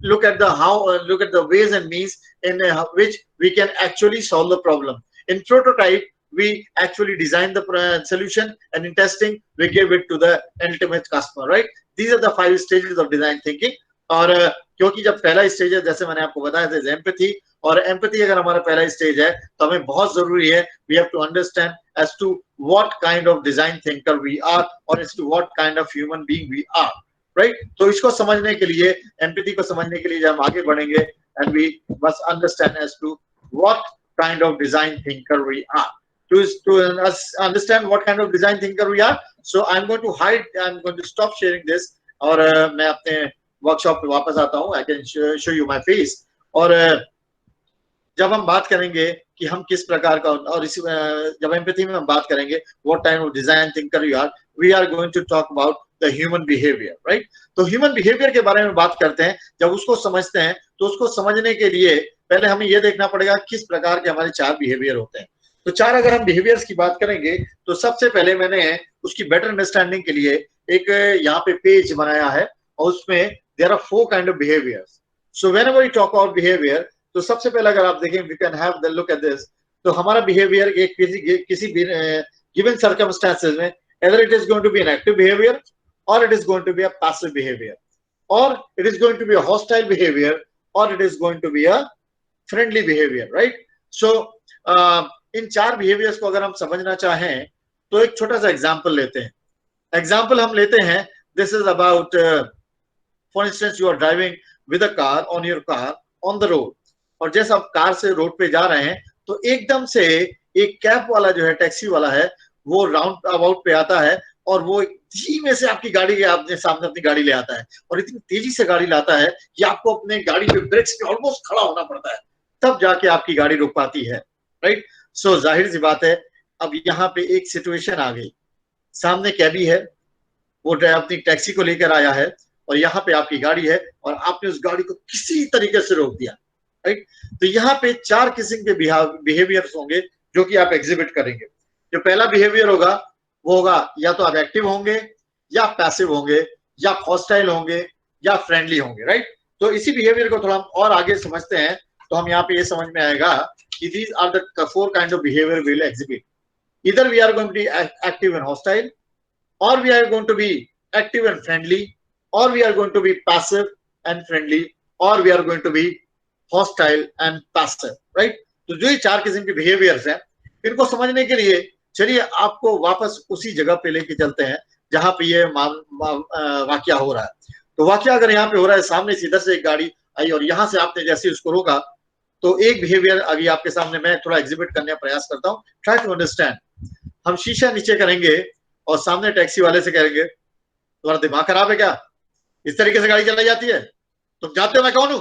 look at the ways and means in which we can actually solve the problem. In prototype we actually design the solution, and in testing we give it to the ultimate customer, right? These are the 5 stages of design thinking. और क्योंकि जब पहला stage है, जैसे मैंने आपको बताया था, एम्पैथी, और एम्पैथी अगर हमारा पहला स्टेज है तो हमें बहुत जरूरी है, we have to understand as to what kind of design thinker we are or as to what kind of human being we are, right? तो इसको समझने के लिए, एम्पैथी को समझने के लिए जब हम आगे बढ़ेंगे, and we must understand as to what kind of design thinker we are. To understand what kind of design thinker we are, so I'm going to stop sharing this, और मैं अपने वर्कशॉप पे वापस आता हूँ. I can show you my face. और जब हम बात करेंगे कि हम किस प्रकार का, और इसी जब एम्पैथी में हम बात करेंगे what type of design thinker you are, we are going to talk about the human behavior, right? तो human behavior के बारे में बात करते हैं. जब उसको समझते हैं तो उसको समझने के लिए पहले हमें ये देखना पड़ेगा किस प्रकार के हमारे 4 बिहेवियर होते हैं. तो 4 अगर हम बिहेवियर्स की बात करेंगे तो सबसे पहले मैंने उसकी बेटर अंडरस्टैंडिंग के लिए एक यहाँ पे पेज बनाया है, और उसमें there are 4 kind of behaviours. So whenever we talk about behaviour, तो सबसे पहले अगर आप देखें, we can have the look at this. तो हमारा बिहेवियर एक किसी गिवन सर्कमस्टेंसेस में either it is going to be an active behavior or it is going to be a passive behavior, or it is going to be a hostile behavior, or it is going to be a friendly behavior, right? So in 4 behaviours को अगर हम समझना चाहें तो एक छोटा सा example लेते हैं. एग्जांपल हम लेते हैं, this is about, for instance you are driving with a car on your car on the road, और जैसे आप कार से रोड पे जा रहे हैं तो एकदम से एक कैब वाला जो है, टैक्सी वाला है, वो राउंड अबाउट पे आता है, और वो धीमे से आपकी गाड़ी के आपने सामने अपनी गाड़ी ले आता है, और इतनी तेजी से गाड़ी लाता है कि आपको अपने गाड़ी पे ब्रेक्स पे ऑलमोस्ट खड़ा होना पड़ता है, तब जाके आपकी गाड़ी रुक पाती है, राइट? सो जाहिर सी बात है, अब यहाँ पे एक सिचुएशन आ गई, सामने कैबी है, वो अपनी टैक्सी को लेकर आया है, और यहाँ पे आपकी गाड़ी है, और आपने उस गाड़ी को किसी तरीके से रोक दिया, राइट? तो यहाँ पे 4 किस्म के बिहेवियर्स होंगे जो कि आप एग्जिबिट करेंगे. जो पहला बिहेवियर होगा वो होगा या तो आप एक्टिव होंगे, या पैसिव होंगे, या हॉस्टाइल होंगे, या फ्रेंडली होंगे, राइट? तो इसी बिहेवियर को थोड़ा हम और आगे समझते हैं तो हम यहाँ पे ये समझ में आएगा कि these are the 4 kinds of behavior we will exhibit. Either we are going to be active and hostile, or we are going to be active and friendly, or we are going to be passive and friendly, or we are going to be hostile and passive, right? तो जो ये 4 किस्म के behaviours हैं, इनको समझने के लिए चलिए आपको वापस उसी जगह पे लेके चलते हैं जहां पे ये वाकया हो रहा है. तो वाकया अगर यहाँ पे हो रहा है, सामने से इधर से एक गाड़ी आई और यहाँ से आपने जैसे उसको रोका, तो एक बिहेवियर अभी आपके सामने मैं थोड़ा एग्जिबिट करने का प्रयास करता हूँ. Try to understand. हम शीशा नीचे करेंगे और सामने टैक्सी वाले से कहेंगे, तुम्हारा दिमाग खराब है क्या? इस तरीके से गाड़ी चलाई जाती है? तुम जानते हो मैं कौन हूं?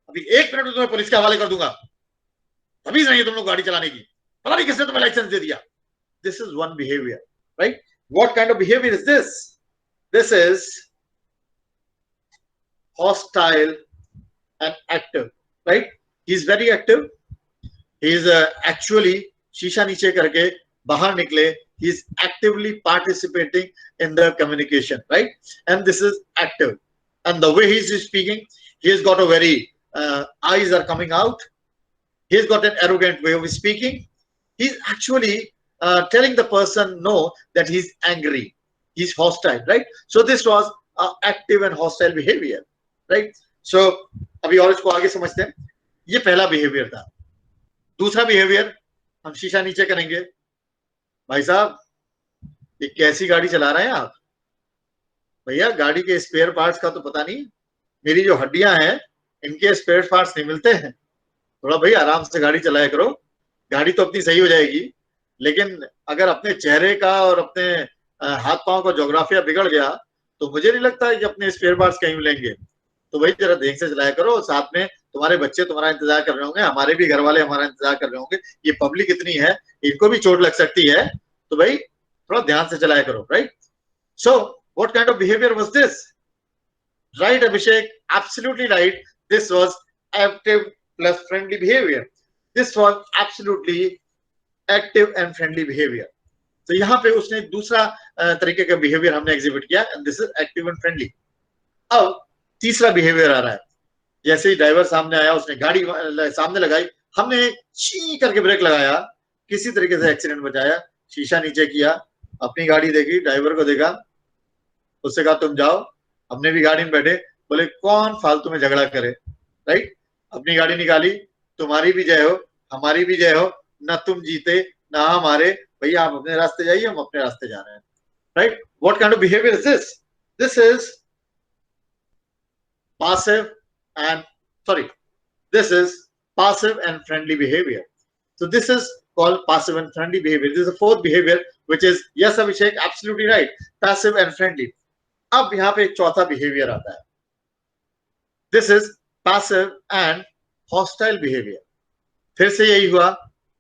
अभी 1 मिनट में तुम्हें पुलिस के हवाले कर दूंगा. तमीज नहीं है तुम लोग गाड़ी चलाने की. पता नहीं किसने तुम्हें लाइसेंस दे दिया. This is one behavior, right? What kind of behavior is this? This is hostile and active, right? He is very active. He is actually शीशा नीचे करके बाहर निकले. He is actively participating in the communication, right? And this is active. And the way he is speaking, He has got a very eyes are coming out. He's got an arrogant way of speaking. He's actually telling the person no, that he's angry, he's hostile, right? So this was active and hostile behavior, right? So अभी और इसको आगे समझते हैं. ये पहला behaviour था. दूसरा बिहेवियर हम शीशा नीचे करेंगे. भाई साहब, ये कैसी गाड़ी चला रहे हैं आप? भैया, गाड़ी के स्पेयर पार्ट्स का तो पता नहीं. मेरी जो हड्डियां हैं, इनके स्पेयर पार्ट्स नहीं मिलते हैं. थोड़ा भाई आराम से गाड़ी चलाया करो. गाड़ी तो अपनी सही हो जाएगी, लेकिन अगर अपने चेहरे का और अपने हाथ पांव का ज्योग्राफिया बिगड़ गया तो मुझे नहीं लगता है कि अपने स्पेयर पार्ट्स कहीं मिलेंगे. तो भाई जरा देख से चलाया करो. साथ में तुम्हारे बच्चे तुम्हारा इंतजार कर रहे होंगे, हमारे भी घर वाले हमारा इंतजार कर रहे होंगे. ये पब्लिक इतनी है, इनको भी चोट लग सकती है, तो भाई थोड़ा ध्यान से चलाया करो, right? So what kind of behaviour was this? Right Abhishek, absolutely right. This was active plus friendly behavior. This was absolutely active and friendly behavior. तो यहाँ पे उसने दूसरा तरीके का बिहेवियर हमने एग्जिबिट किया, and this is active and friendly. अब तीसरा बिहेवियर आ रहा है. जैसे ही ड्राइवर सामने आया, उसने गाड़ी सामने लगाई, हमने ची करके ब्रेक लगाया, किसी तरीके से एक्सीडेंट बचाया. शीशा नीचे किया, अपनी गाड़ी देखी, ड्राइवर को देखा, उससे कहा तुम जाओ. हमने भी गाड़ी में बैठे, बोले कौन फालतू में झगड़ा करे, राइट? अपनी गाड़ी निकाली, तुम्हारी भी जय हो, हमारी भी जय हो, ना तुम जीते ना हमारे. भैया आप अपने रास्ते जाइए, हम अपने रास्ते जा रहे हैं, right? What kind of behaviour is this? This is passive and this is passive and friendly behavior. So this is called passive and friendly behavior. This is the fourth behavior, which is, yes Abhishek, absolutely right, passive and friendly. अब यहाँ पे एक चौथा behaviour आता है. This is passive and hostile behavior. फिर से यही हुआ,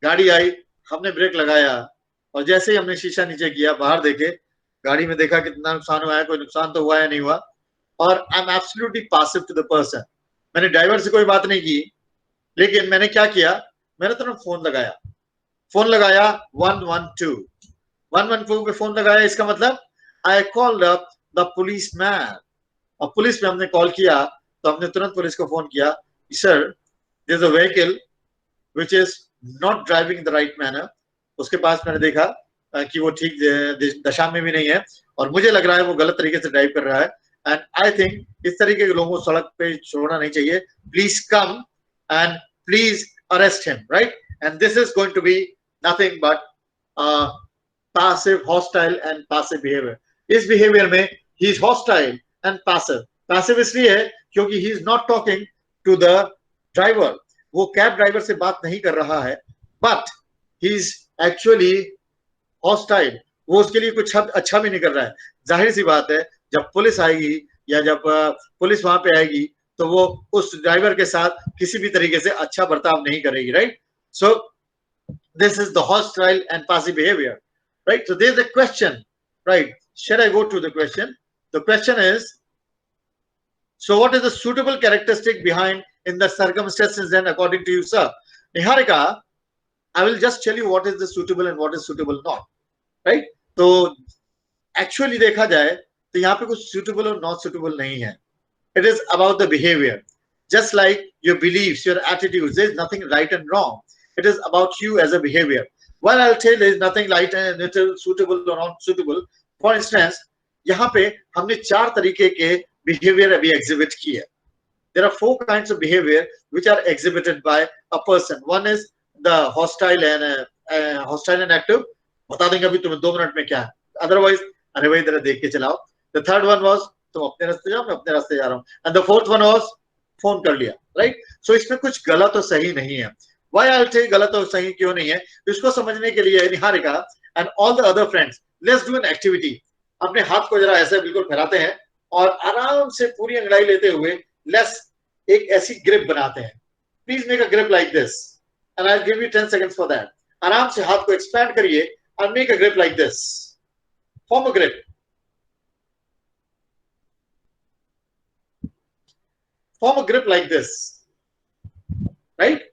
गाड़ी आई, हमने ब्रेक लगाया, और जैसे ही हमने शीशा नीचे किया, बाहर देखे, गाड़ी में देखा कितना नुकसान हुआ है, कोई नुकसान तो हुआ है नहीं हुआ, और I am absolutely passive to the person. मैंने ड्राइवर से कोई बात नहीं की, लेकिन मैंने क्या किया, मैंने तुरंत फोन लगाया. 112 पे फोन लगाया. इसका मतलब I called up the police man. और पुलिस में हमने कॉल किया, तो हमने तुरंत पुलिस को फोन किया, sir there is a vehicle which is not driving the right manner. उसके पास मैंने देखा कि वो ठीक दशा में भी नहीं है, और मुझे लग रहा है वो गलत तरीके से ड्राइव कर रहा है, एंड आई थिंक इस तरीके के लोगों को सड़क पे छोड़ना नहीं चाहिए. Please come and please arrest him, right? And this is going to be nothing but passive, hostile and passive behavior. इस बिहेवियर में he is hostile and passive. Passive इसलिए है क्योंकि he is not talking to the driver. वो cab driver से बात नहीं कर रहा है, but he is actually hostile. वो उसके लिए कुछ अच्छा भी नहीं कर रहा है. जाहिर सी बात है, जब पुलिस आएगी या जब पुलिस वहां पे आएगी, तो वो उस ड्राइवर के साथ किसी भी तरीके से अच्छा बर्ताव नहीं करेगी, right? So this is the hostile and passive behavior, right? So there's a question, right? Should I go to the question? The question is, so what is the suitable characteristic behind in the circumstances then according to you, sir? Niharika, I will just tell you what is the suitable and what is suitable not, right? तो actually देखा जाए तो यहाँ पे कुछ suitable और not suitable नहीं है. It is about the behavior. Just like your beliefs, your attitudes, there is nothing right and wrong. It is about you as a behavior. While I'll tell there is nothing right and little suitable or not suitable. For instance, यहाँ पे हमने 4 तरीके के behavior अभी exhibit किए. There are 4 kinds of behavior which are exhibited by a person. One is the hostile and active. बता देंगे अभी तुम्हें 2 मिनट में क्या है. Otherwise, अरे भाई इधर देख के चलाओ. The third one was तुम अपने रास्ते जाओ, मैं अपने रास्ते जा रहा हूँ. And the fourth one was phone कर लिया, right? So इसमें कुछ गलत और सही नहीं है. Why I'll say गलत और सही क्यों नहीं है? इसको समझने के लिए Niharika and all the other friends, let's do an activity. अपने हाथ को जरा ऐसे बिल्कुल फैलाते हैं और आराम से पूरी अंगड़ाई लेते हुए let's एक ऐसी ग्रिप बनाते हैं. Please make a grip like this and I'll give you 10 seconds for that. आराम से हाथ को expand करिए and make a grip like this. Form a grip. Form a grip like this, right?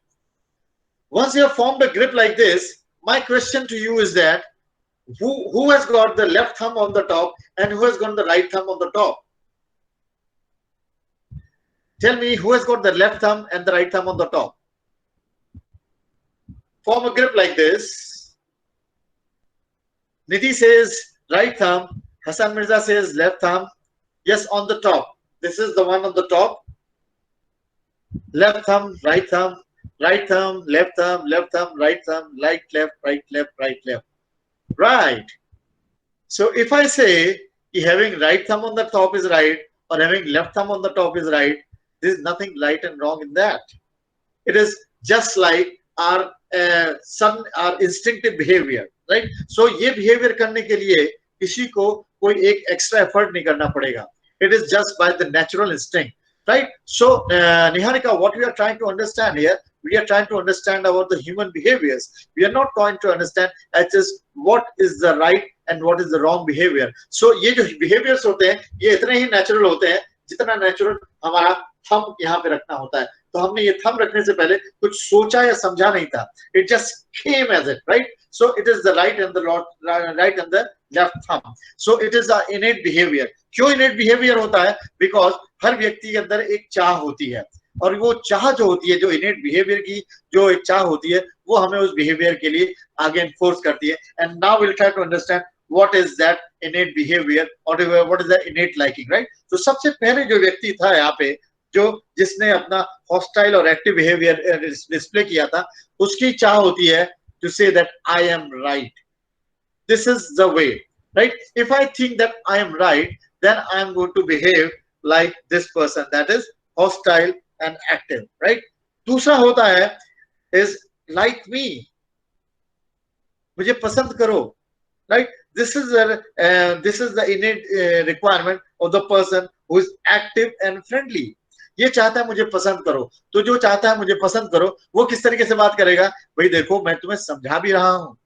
Once you have formed a grip like this, my question to you is that who has got the left thumb on the top and who has got the right thumb on the top? Tell me who has got the left thumb and the right thumb on the top. Form a grip like this. Nidhi says right thumb. Hassan Mirza says left thumb. Yes, on the top. This is the one on the top. Left thumb, right thumb, right thumb, left thumb, left thumb, right thumb, right, left, right, left, right, left. Right. So if I say having right thumb on the top is right or having left thumb on the top is right, there is nothing right and wrong in that. It is just like our our instinctive behavior, right? So ये behavior करने के लिए किसी को कोई एक extra effort नहीं करना पड़ेगा. It is just by the natural instinct, right? So Niharika, what we are trying to understand here, we are trying to understand about the human behaviors. We are not trying to understand as just what is the right and what is the wrong behavior. So ये जो behaviors होते हैं ये इतने ही natural होते हैं जितना natural हमारा thumb यहाँ पे रखना होता है. तो हमने ये थंब रखने से पहले कुछ सोचा या समझा नहीं था. It just came as it, right? So it is the right and the left thumb. So it is the innate behavior. क्यों innate behavior होता है? Because हर व्यक्ति के अंदर एक चाह होती है और वो चाह जो होती है, जो innate behavior की जो एक चाह होती है, वो हमें उस behavior के लिए आगे enforce करती है. And now we'll try to understand what is that innate behavior or what is the innate liking, right? तो सबसे पहले जो व्यक्ति था यहाँ पे जो जिसने अपना हॉस्टाइल और एक्टिव बिहेवियर डिस्प्ले किया था, उसकी चाह होती है to say that I am right, this is the way, right? If I think that I am right then I am going to behave like this person, that is hostile and active, right? दूसरा होता है is like me, मुझे पसंद करो, right? This is the innate requirement of the person who is active and friendly. ये चाहता है मुझे पसंद करो. तो जो चाहता है मुझे पसंद करो वो किस तरीके से बात करेगा? भाई देखो मैं तुम्हें समझा भी रहा हूँ,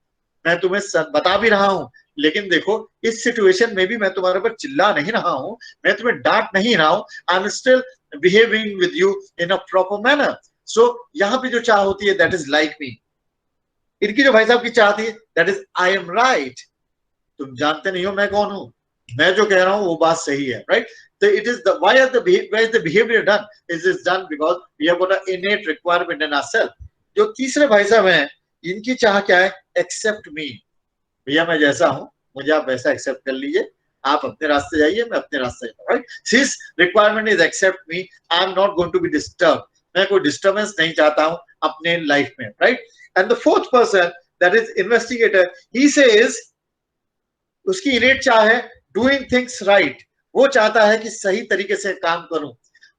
मैं तुम्हें बता भी रहा हूँ, लेकिन देखो इस सिचुएशन में भी मैं तुम्हारे ऊपर चिल्ला नहीं रहा हूँ, मैं तुम्हें डांट नहीं रहा हूँ. I am still behaving with you in a proper manner. So यहाँ पे जो चाह होती है दैट इज लाइक मी. इनकी जो भाई साहब की चाह थी that is I am right. तुम जानते नहीं हो मैं कौन हूं, मैं जो कह रहा हूं वो बात सही है, right? So it is the why is the behavior done? Is this done because we have got an innate requirement in ourselves. जो तीसरे भाई साहब हैं इनकी चाह क्या है? Accept me. भैया मैं जैसा हूं मुझे आप वैसा एक्सेप्ट कर लीजिए, आप अपने रास्ते जाइए मैं अपने रास्ते जाऊँ, right? His requirement is accept me. I am not going to be disturbed. मैं कोई डिस्टर्बेंस नहीं चाहता हूं अपने लाइफ में, right? And the fourth person that is investigator, he says उसकी इनेट चाह है डूइंग थिंग्स राइट. वो चाहता है कि सही तरीके से काम करूं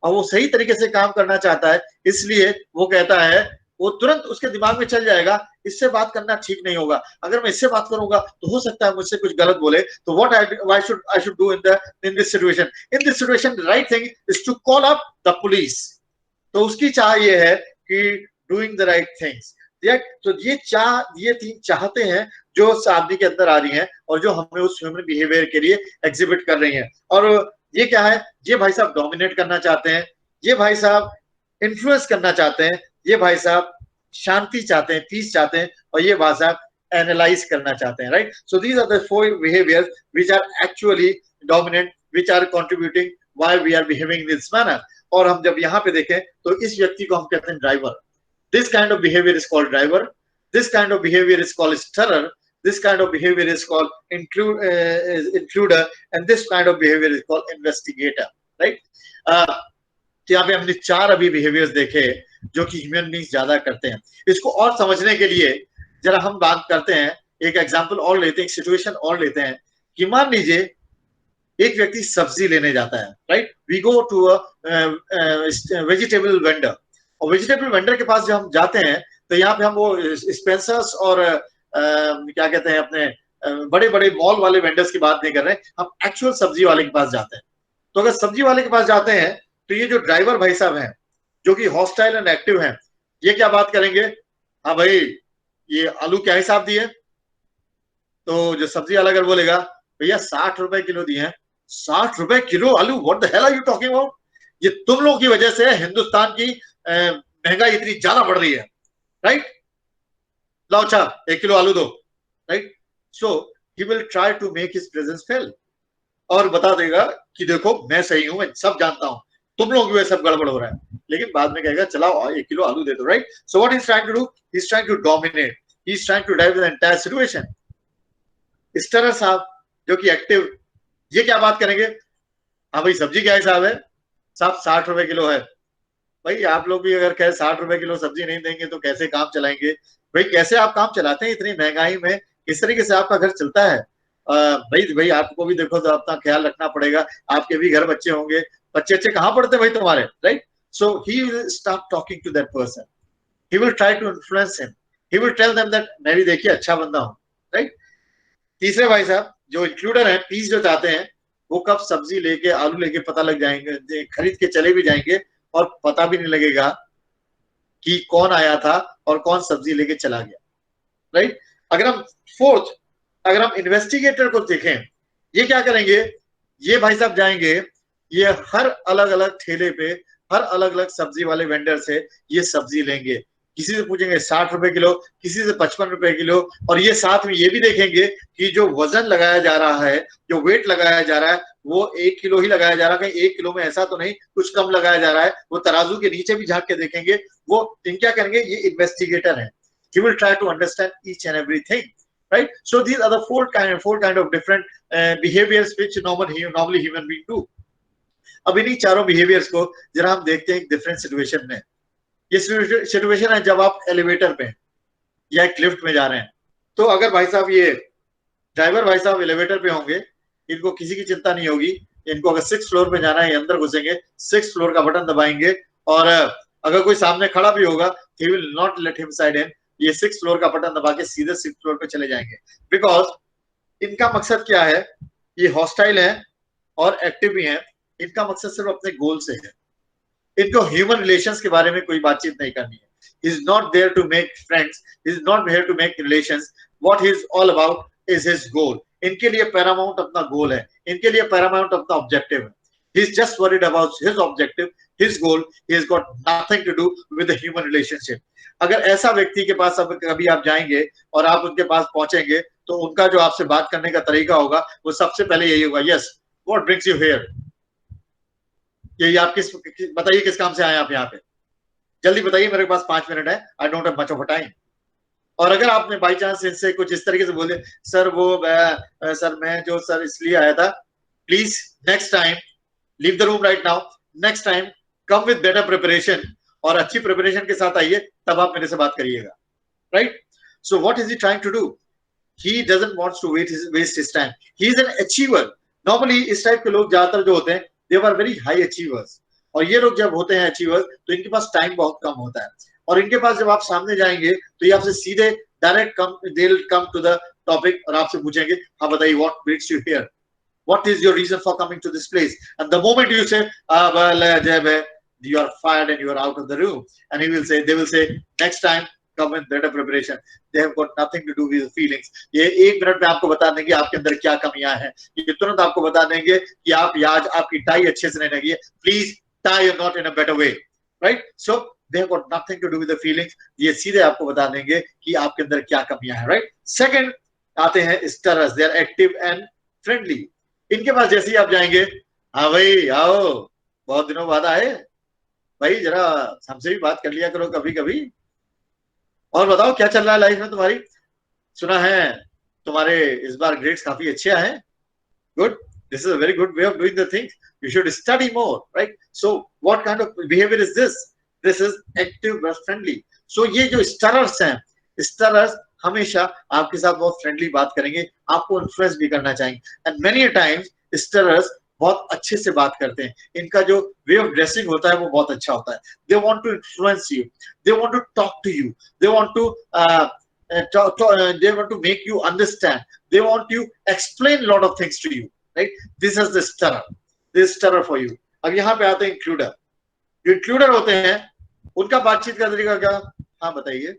और वो सही तरीके से काम करना चाहता है, इसलिए वो कहता है, वो तुरंत उसके दिमाग में चल जाएगा इससे बात करना ठीक नहीं होगा, अगर मैं इससे बात करूंगा तो हो सकता है मुझसे कुछ गलत बोले, तो what I should do in this situation the right thing is to call up the police. तो उसकी चाह ये है कि डूइंग द राइट थिंग्स. तो ये तीन चाहते हैं जो आदमी के अंदर आ रही हैं और जो हमें उस ह्यूमन बिहेवियर के लिए एग्जिबिट कर रही हैं. और ये क्या है? ये भाई साहब डोमिनेट करना चाहते हैं, ये भाई साहब इन्फ्लुएंस करना चाहते हैं, ये भाई साहब शांति चाहते हैं, पीस चाहते हैं, और ये भाई साहब एनालाइज करना चाहते हैं, right? So these are the four behaviours which are actually dominant, which are contributing why we are behaving in this manner. और हम जब यहाँ पे देखें तो इस व्यक्ति को हम कहते हैं driver. This kind of behavior is called driver. This kind of behavior is called stirrer. This kind of behavior is called intruder, and this kind of behavior is called investigator. Right? तो यहाँ पे हमने 4 अभी behaviors देखे जो कि human beings ज्यादा करते हैं. इसको और समझने के लिए जरा हम बात करते हैं, एक एग्जाम्पल और लेते हैं, एक सिचुएशन और लेते हैं कि मान लीजिए एक व्यक्ति सब्जी लेने जाता है, right? We go to a vegetable vendor, और वेजिटेबल वेंडर के पास जब हम जाते हैं तो यहाँ पे हम वो स्पेंसर्स और क्या कहते हैं अपने बड़े बड़े मॉल वाले वेंडर्स की बात नहीं कर रहे हैं, हम एक्चुअल सब्जी वाले के पास जाते हैं. तो अगर सब्जी वाले के पास जाते हैं तो ये जो ड्राइवर भाई साहब हैं जो कि हॉस्टाइल एंड एक्टिव हैं, ये क्या बात करेंगे? हाँ भाई ये आलू क्या हिसाब दिए? तो जो सब्जी वाला अगर बोलेगा भैया 60 रुपए किलो दिए हैं. 60 रुपए किलो आलू? What the hell are you talking about? ये तुम लोगों की वजह से हिंदुस्तान की महंगाई इतनी ज्यादा बढ़ रही है, राइट? लाओ अच्छा 1 किलो आलू दो, right? So he will try to make his presence felt और बता देगा कि देखो मैं सही हूं, मैं सब जानता हूं, तुम लोगों की सब गड़बड़ हो रहा है। लेकिन बाद में कहेगा चलाओ 1 किलो आलू दे दो, right? So what is trying to do, he is trying to dominate, he is trying to drive the entire situation. Steerer साहब जो कि एक्टिव, ये क्या बात करेंगे, हाँ भाई सब्जी क्या हिसाब है साहब, 60 रुपए किलो है। भाई आप लोग भी अगर कहे 60 रुपए किलो सब्जी नहीं देंगे तो कैसे काम चलाएंगे? भाई कैसे आप काम चलाते हैं इतनी महंगाई में, किस तरीके से आपका घर चलता है? भाई भाई आपको भी देखो तो अपना ख्याल रखना पड़ेगा, आपके भी घर बच्चे होंगे, बच्चे अच्छे कहाँ पढ़ते भाई तुम्हारे, right? So he will start talking to that person, he will try to influence him, he will tell them that मैं भी देखिए अच्छा बंदा हूँ, राइट? तीसरे भाई साहब जो इंक्लूडर है, पीस जो चाहते हैं, वो कब सब्जी लेके आलू लेके पता लग जाएंगे, खरीद के चले भी जाएंगे और पता भी नहीं लगेगा कि कौन आया था और कौन सब्जी लेके चला गया, राइट? अगर हम फोर्थ, अगर हम इन्वेस्टिगेटर को देखें, ये क्या करेंगे, ये भाई साहब जाएंगे, ये हर अलग अलग ठेले पे हर अलग अलग सब्जी वाले वेंडर से ये सब्जी लेंगे, किसी से पूछेंगे 60 रुपए किलो, किसी से 55 रुपए किलो, और ये साथ में ये भी देखेंगे कि जो वजन लगाया जा रहा है, जो वेट लगाया जा रहा है, वो 1 किलो ही लगाया जा रहा है, कहीं 1 किलो में ऐसा तो नहीं कुछ कम लगाया जा रहा है, वो तराजू के नीचे भी झांक के देखेंगे। वो क्या करेंगे, ये इन्वेस्टिगेटर है, he will try to understand each and everything, right? So these are the four kind of different behaviors which normally human being do. अब इन्हीं चारों बिहेवियर्स को जरा हम देखते हैं एक डिफरेंट सिचुएशन में। ये सिचुएशन है जब आप एलिवेटर पे या एक लिफ्ट में जा रहे हैं, तो अगर भाई साहब ये ड्राइवर भाई साहब एलिवेटर पे होंगे, इनको किसी की चिंता नहीं होगी, इनको अगर 6th फ्लोर पे जाना है, अंदर घुसेंगे, 6th फ्लोर का बटन दबाएंगे, और अगर कोई सामने खड़ा भी होगा, he will not let him side in, ये 6th फ्लोर का बटन दबा के सीधे 6th फ्लोर पे चले जाएंगे। बिकॉज इनका मकसद क्या है, ये हॉस्टाइल है और एक्टिव भी है, इनका मकसद सिर्फ अपने गोल से है, इनको ह्यूमन रिलेशंस के बारे में कोई बातचीत नहीं करनी है। He is not there to make friends, he is not here to make relations, what he is all about is his goal। इनके लिए पैरामाउंट अपना गोल है, इनके लिए पैरामाउंट अपना ऑब्जेक्टिव है। He is just worried about his objective, his goal, he has got nothing to do with the human relationship। अगर ऐसा व्यक्ति के पास अब कभी आप जाएंगे और आप उनके पास पहुंचेंगे, तो उनका जो आपसे बात करने का तरीका होगा वो सबसे पहले यही होगा, yes what brings you here, ये आप बताइए किस काम से आए आप यहाँ पे, जल्दी बताइए, मेरे पास 5 मिनट है, I don't have much of a time. और अगर आपने बाई चांस इनसे कुछ इस तरीके से बोले, सर वो सर मैं जो सर इसलिए आया था, please next time leave the room right now, next time come with better preparation, और अच्छी प्रिपरेशन के साथ आइए, तब आप मेरे से बात करिएगा, right? So what is he trying to do, he doesn't wants to waste his time, he is an achiever. Normally इस टाइप के लोग ज्यादातर जो होते हैं, they are very high achievers, और ये लोग जब होते हैं अचीवर्स, तो इनके पास टाइम बहुत कम होता है, और इनके पास जब आप सामने जाएंगे तो ये आपसे सीधे direct come to the topic, और आपसे पूछेंगे, हाँ बताइए what brings you here, what is your reason for coming to this place? And the moment you say, well, you are fired and you are out of the room, and they will say, next time come with better preparation. They have got nothing to do with the feelings. ये 1 minute में आपको बता देंगे आपके अंदर क्या कमियां हैं, ये तुरंत आपको बता देंगे कि आप आज आपकी टाई अच्छे से नहीं लगी है, please tie a knot in a better way, right? So they have got nothing to do with the feelings. ये सीधे आपको बता देंगे कि आपके अंदर क्या कमियां हैं, right? Second आते हैं स्टरर्स, they are active and friendly। इनके पास जैसे ही आप जाएंगे, हाँ भाई आओ, बहुत दिनों बाद आए भाई, जरा हमसे भी बात कर लिया करो कभी कभी, और बताओ क्या चल रहा है लाइफ में तुम्हारी, सुना है तुम्हारे इस बार ग्रेड्स काफी अच्छे आए, good, this is a very good way of doing the things, you should study more, right? So what kind of behavior is this? This is active but friendly। so ये जो स्टरर्स हैं, स्टरर्स हमेशा आपके साथ बहुत फ्रेंडली बात करेंगे, आपको इन्फ्लुएंस भी करना चाहेंगे, एंड मेनी टाइम्स स्टरर्स बहुत अच्छे से बात करते हैं, इनका जो वे ऑफ ड्रेसिंग होता है वो बहुत अच्छा होता है, they want to influence you, they want to talk to you, they want to make you understand, they want to explain lot of things to you, right? This is the steerer, this steerer for you. अब यहाँ पे आते हैं इंक्लूडर। जो इंक्लूडर होते हैं उनका बातचीत का तरीका क्या, हाँ बताइए,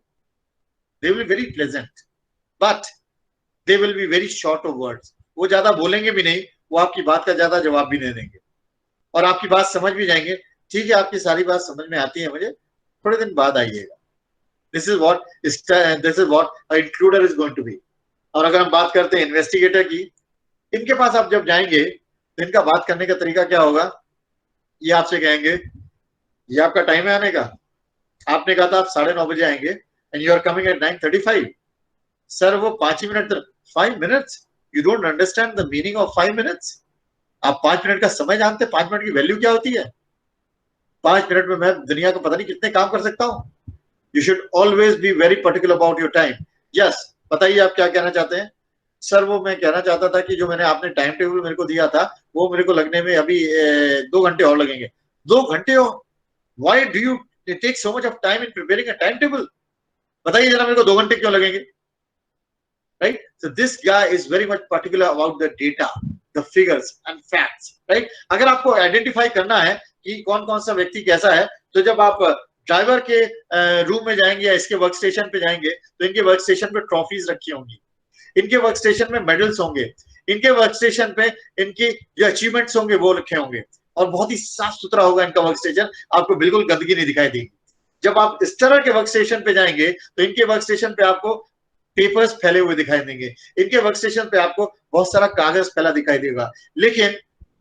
they will be very pleasant but they will be very short of words। वो ज्यादा बोलेंगे भी नहीं, वो आपकी बात का ज्यादा जवाब भी नहीं देंगे, और आपकी बात समझ भी जाएंगे, ठीक है आपकी सारी बात समझ में आती है मुझे, थोड़े दिन बाद आइएगा। This is what includer is going to be. और अगर हम बात करते हैं इन्वेस्टिगेटर की, इनके पास आप जब जाएंगे तो इनका बात करने का तरीका क्या होगा, ये आपसे कहेंगे ये आपका टाइम है आने का, आपने कहा था आप 9:30 बजे आएंगे and you are coming at 9:35। Sir वो 5 ही minute, 5 minutes, you don't understand the meaning of 5 minutes. आप 5 मिनट का समय जानते हैं? 5 मिनट की वैल्यू क्या होती है? 5 मिनट में मैं दुनिया को पता नहीं कितने काम कर सकता हूँ। You should always be very particular about your time. Yes, बताइए आप क्या कहना चाहते हैं? सर वो मैं कहना चाहता था कि जो मैंने आपने टाइम टेबल मेरे को दिया था वो मेरे को लगने में अभी 2 घंटे और लगेंगे। 2 घंटे और? Why do you take so much of time in preparing a time table? बताइए जरा मेरे को 2 घंटे क्यों लगेंगे? Right? So this guy is very much particular about the data, the figures and facts. Right? अगर आपको आइडेंटिफाई करना है कि कौन कौन सा व्यक्ति कैसा है, तो जब आप ड्राइवर के रूम में जाएंगे या इसके वर्क स्टेशन पे जाएंगे तो इनके वर्क स्टेशन पे ट्रॉफीज रखी होंगी, इनके वर्क स्टेशन में मेडल्स होंगे, इनके वर्क स्टेशन पे इनकी जो अचीवमेंट्स होंगे वो रखे होंगे, और बहुत ही साफ सुथरा होगा इनका वर्क स्टेशन, आपको बिल्कुल गंदगी नहीं दिखाई देगी। जब आप इस तरह के वर्क स्टेशन पे जाएंगे तो इनके वर्क स्टेशन पे आपको पेपर्स फैले हुए दिखाई देंगे, इनके वर्क स्टेशन पे आपको बहुत सारा कागज फैला दिखाई देगा, लेकिन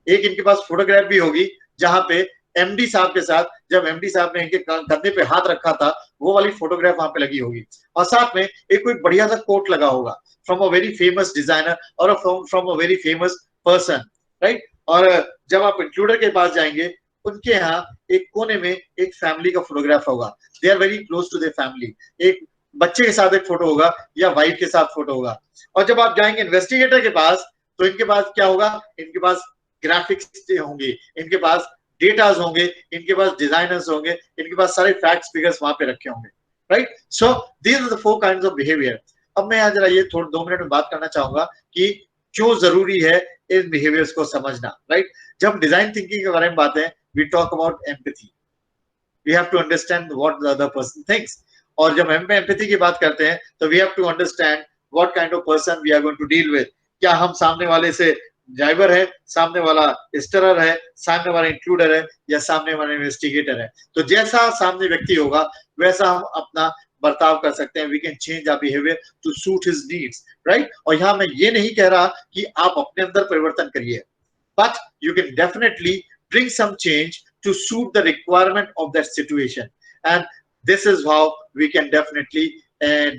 एक इनके पास फोटोग्राफ भी होगी जहां पे एमडी साहब के साथ, जब एमडी साहब ने इनके कंधे पे हाथ रखा था, वो वाली फोटोग्राफ वहां पे लगी होगी, और साथ में एक कोई बढ़िया सा कोट लगा होगा from a very famous designer और from a very famous person. Right? और जब आप इंक्लूडर के पास जाएंगे, उनके यहाँ एक कोने में एक फैमिली का फोटोग्राफ होगा, they are very close to their family, एक बच्चे के साथ एक फोटो होगा या वाइफ के साथ फोटो होगा। और जब आप जाएंगे इन्वेस्टिगेटर के पास तो इनके पास क्या होगा? इनके पास ग्राफिक्स होंगे, इनके पास डेटाज होंगे, इनके पास डिजाइनर्स होंगे, इनके पास सारे फैक्ट्स फिगर्स वहां पे रखे होंगे। Right? So these are the 4 kinds of behaviour. अब मैं यहाँ जरा ये थोड़ा 2 मिनट में बात करना चाहूंगा कि क्यों जरूरी है इन बिहेवियर्स को समझना। राइट? जब डिजाइन थिंकिंग के बारे में बात है, we talk about empathy, we have to understand what the other person thinks. और जब हम एम्पैथी की बात करते हैं तो we have to understand what kind of person we are going to deal with. क्या हम सामने वाले से ड्राइवर है, सामने वाला स्टरर है, सामने वाला इंक्लूडर है, या सामने वाला इन्वेस्टिगेटर है? तो जैसा सामने व्यक्ति होगा वैसा हम अपना बर्ताव कर सकते हैं। We can change our behaviour to suit his needs. Right? और यहाँ मैं ये नहीं कह रहा कि आप अपने अंदर परिवर्तन करिए, but you can definitely bring some change to suit the requirement of that situation, and this is how we can definitely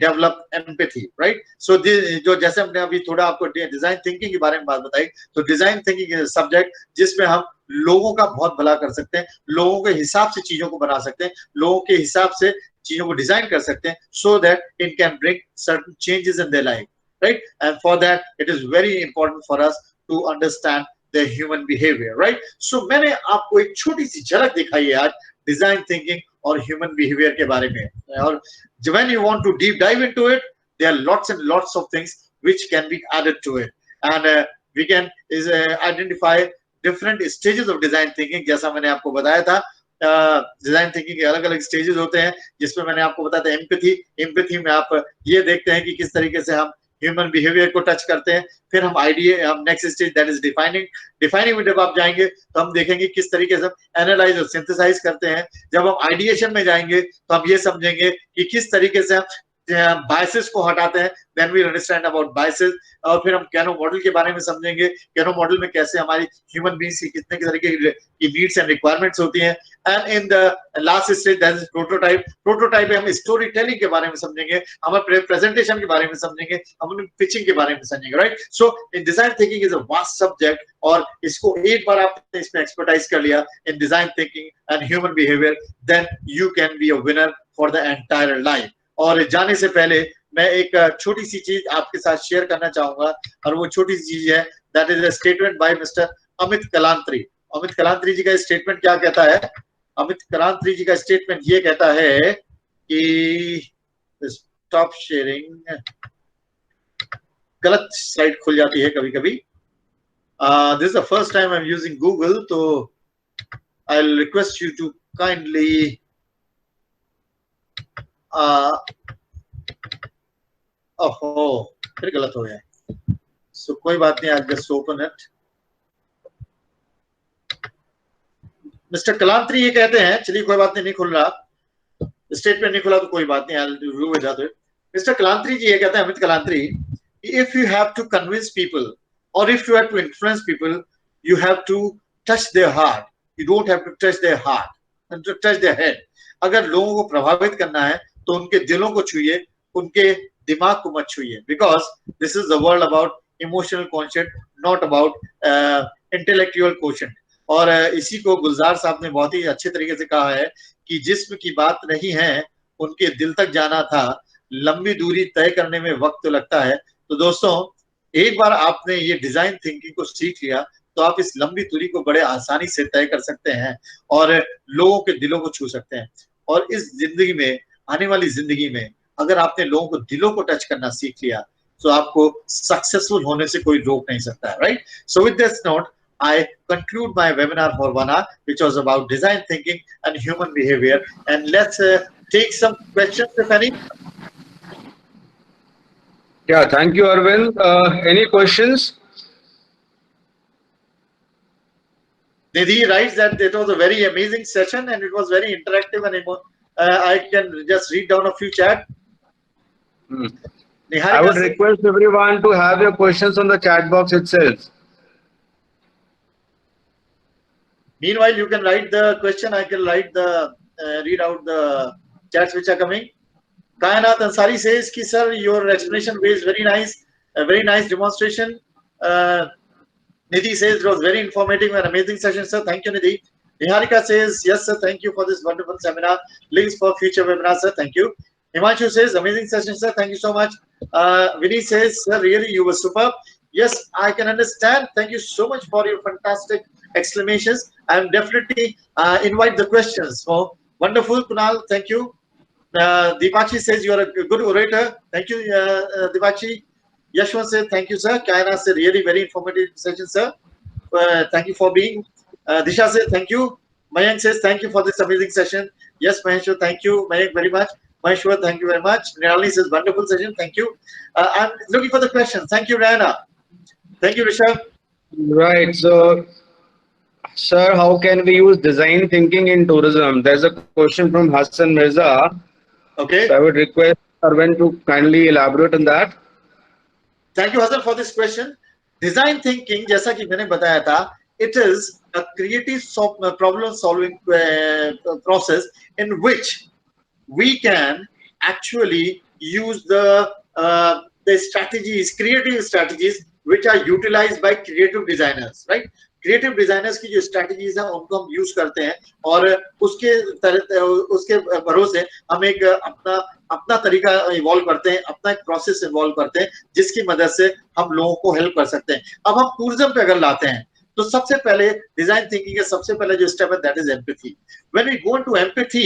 develop empathy. Right? So जो जैसे हमने अभी थोड़ा आपको डिजाइन थिंकिंग के बारे में बात बताई, तो डिजाइन थिंकिंग इज सब्जेक्ट जिसमें हम लोगों का बहुत भला कर सकते हैं, लोगों के हिसाब से चीजों को बना सकते हैं, लोगों के हिसाब से चीजों को डिजाइन कर सकते हैं, so that it can bring certain changes in their life. Right? And for that it is very important for us to understand the human behavior. Right? So मैंने आपको एक छोटी सी झलक दिखाई है आज डिजाइन थिंकिंग और ह्यूमन बिहेवियर के बारे में, और when you want to deep dive into it, there are lots and lots of things which can be added to it, and we can identify different stages of design thinking। जैसा मैंने आपको बताया था, design thinking के अलग अलग stages होते हैं, जिसमें मैंने आपको बताया था एम्पैथी में आप ये देखते हैं कि किस तरीके से हम ह्यूमन बिहेवियर को टच करते हैं। फिर हम हम next stage that is defining में जब आप जाएंगे तो हम देखेंगे किस तरीके से हम एनालाइज और सिंथेसाइज करते हैं। जब हम आइडिएशन में जाएंगे तो हम ये समझेंगे कि किस तरीके से हम बायसेस को हटाते हैं, then we understand about biases. और फिर हम कैनो मॉडल के बारे में समझेंगे, कैनो मॉडल में कैसे हमारी ह्यूमन बीइंग्स की कितने तरीके की नीड्स एंड रिक्वायरमेंट्स होती हैं। And in the last stage that is prototype में हम स्टोरी टेलिंग के बारे में समझेंगे, हमारे प्रेजेंटेशन के बारे में समझेंगे, हम पिचिंग के बारे में समझेंगे। Right? So in design thinking is a vast subject, और इसको एक बार आपने इसमें एक्सपर्टाइज कर लिया in design thinking and human behaviour, then you can be a winner for the entire life. और जाने से पहले मैं एक छोटी सी चीज आपके साथ शेयर करना चाहूंगा, और वो छोटी सी चीज है that is a statement by mister Amit Kalantri. Amit Kalantri ji का स्टेटमेंट क्या कहता है? अमित कलांत्री जी का स्टेटमेंट ये कहता है कि स्टॉप शेयरिंग, गलत साइट खुल जाती है कभी कभी। This is the first time I am using Google, तो I will request you to kindly ओहो फिर गलत हो गया, सो कोई बात नहीं, I just open it. Mister Kalantri ये कहते हैं, चलिए कोई बात नहीं खुल रहा, स्टेटमेंट नहीं खुला तो कोई बात नहीं, I will do with that. Mister Kalantri ji ये कहते हैं, Amit Kalantri, if you have to convince people or if you have to influence people, you have to touch their heart, You don't have to touch their heart and to touch their head. अगर लोगों को प्रभावित करना है तो उनके दिलों को छूइए, उनके दिमाग को मत छूइए, because this is the world about emotional quotient, not about intellectual quotient. और इसी को गुलजार साहब ने बहुत ही अच्छे तरीके से कहा है कि जिस्म की बात नहीं है, उनके दिल तक जाना था, लंबी दूरी तय करने में वक्त लगता है। तो दोस्तों, एक बार आपने ये डिजाइन थिंकिंग को सीख लिया तो आप इस लंबी दूरी को बड़े आसानी से तय कर सकते हैं और लोगों के दिलों को छू सकते हैं। और इस जिंदगी में, आने वाली जिंदगी में, अगर आपने लोगों को दिलों को टच करना सीख लिया तो आपको सक्सेसफुल होने से कोई रोक नहीं सकता है, right? So with this note I conclude my webinar for 1 hour, which was about design thinking and human behavior. And let's take some questions, if any. Yeah, thank you, Arvind. Any questions? Nidhi writes that it was a very amazing session and it was very interactive, and I can just read down a few chat. I would request everyone to have your questions on the chat box itself. Meanwhile, you can write the question. I can read out the chats which are coming. Kainat Ansari says, "Ki sir, your explanation was very nice, a very nice demonstration." Nidhi says it was very informative and amazing session, sir. Thank you, Nidhi. Niharika says, "Yes, sir. Thank you for this wonderful seminar. Links for future webinars, sir. Thank you." Himanshu says, "Amazing session, sir. Thank you so much." Vinny says, "Sir, really, you were superb." Yes, I can understand. Thank you so much for your fantastic exclamations. I'm definitely invite the questions. So wonderful, Kunal. Thank you. Deepachi says you are a good orator. Thank you, Deepachi. Yashwant says thank you, sir. Kaina said really very informative session, sir. Thank you for being. Disha says thank you. Mayank says thank you for this amazing session. Yes, Maheshwar, thank you, Mayank, very much. Maheshwar, thank you very much. Nirali says wonderful session. Thank you. I'm looking for the questions. Thank you, Rana. Thank you, Rishabh. Right. So, sir, how can we use design thinking in tourism? There's a question from Hassan Mirza. Okay. So I would request Arvind to kindly elaborate on that. Thank you, Hassan, for this question. Design thinking, जैसा कि मैंने बताया था, it is a creative problem-solving process in which we can actually use the strategies, creative strategies, which are utilized by creative designers, right? Creative designers की जो strategies हैं उनको हम यूज करते हैं और उसके भरोसे हम एक अपना तरीका इवॉल्व करते हैं, अपना एक प्रोसेस इवॉल्व करते हैं जिसकी मदद से हम लोगों को हेल्प कर सकते हैं। अब हम टूरिज्म पे अगर लाते हैं तो सबसे पहले डिजाइन थिंकिंग का सबसे पहले जो स्टेप है that is empathy. When we go into empathy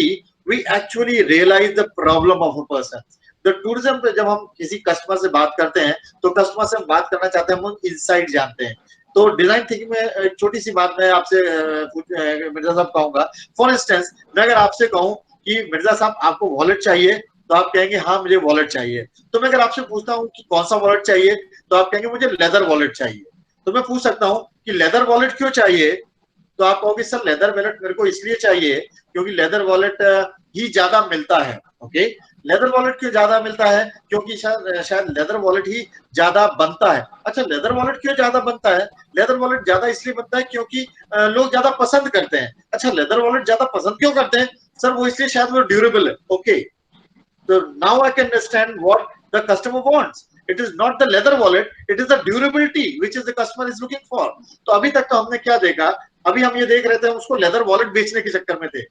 we actually realize the problem of a person. तो टूरिज्म पे जब हम किसी कस्टमर से बात करते हैं तो कस्टमर से हम बात करना चाहते हैं, हम इनसाइट जानते हैं। तो डिजाइन थिंकिंग में एक छोटी सी बात मैं आपसे मिर्जा साहब कहूंगा। फॉर इंस्टेंस, मैं अगर आपसे कहूं कि मिर्जा साहब आपको वॉलेट चाहिए तो आप कहेंगे हाँ मुझे वॉलेट चाहिए। तो मैं अगर आपसे पूछता हूँ कि कौन सा वॉलेट चाहिए तो आप कहेंगे मुझे लेदर वॉलेट चाहिए। तो मैं पूछ सकता हूँ कि लेदर वॉलेट क्यों चाहिए, तो आप कहोगे सर लेदर वॉलेट मेरे को इसलिए चाहिए क्योंकि लेदर वॉलेट ही ज्यादा मिलता है। ओके, लेदर वॉलेट क्यों ज्यादा मिलता है? क्योंकि शायद लेदर वॉलेट ही ज्यादा बनता है। अच्छा, लेदर वॉलेट क्यों ज्यादा बनता है? लेदर वॉलेट ज्यादा इसलिए बनता है क्योंकि लोग ज्यादा पसंद करते हैं। अच्छा, लेदर वॉलेट ज्यादा पसंद क्यों करते हैं? सर वो इसलिए शायद वो ड्यूरेबल है। Okay, so now I can understand what the customer wants. It is not the leather wallet, it is the durability which is the customer is looking for. तो अभी तक तो हमने क्या देखा, अभी हम ये देख रहे थे उसको लेदर वॉलेट बेचने के चक्कर में थे।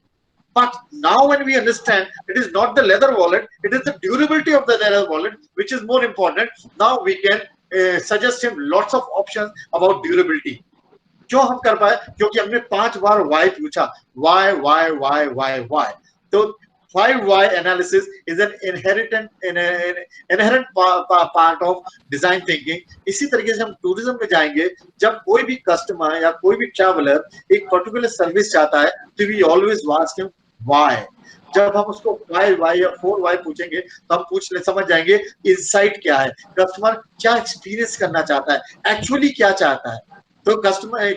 But now when we understand it is not the leather wallet, it is the durability of the leather wallet which is more important. Now we can suggest him lots of options about durability. क्यों हम कर पाए? क्योंकि हमने 5 बार why पूछा, why. तो 5 why analysis is an inherent part of design thinking. इसी तरीके से हम टूरिज्म में जाएंगे, जब कोई भी कस्टमर या कोई भी ट्रैवलर एक पर्टिकुलर सर्विस चाहता है तो we always ask him why. जब हम उसको 5 why या 4 why पूछेंगे तो हम समझ जाएंगे इनसाइट क्या है, कस्टमर क्या एक्सपीरियंस करना चाहता है, एक्चुअली क्या चाहता है। तो कस्टमर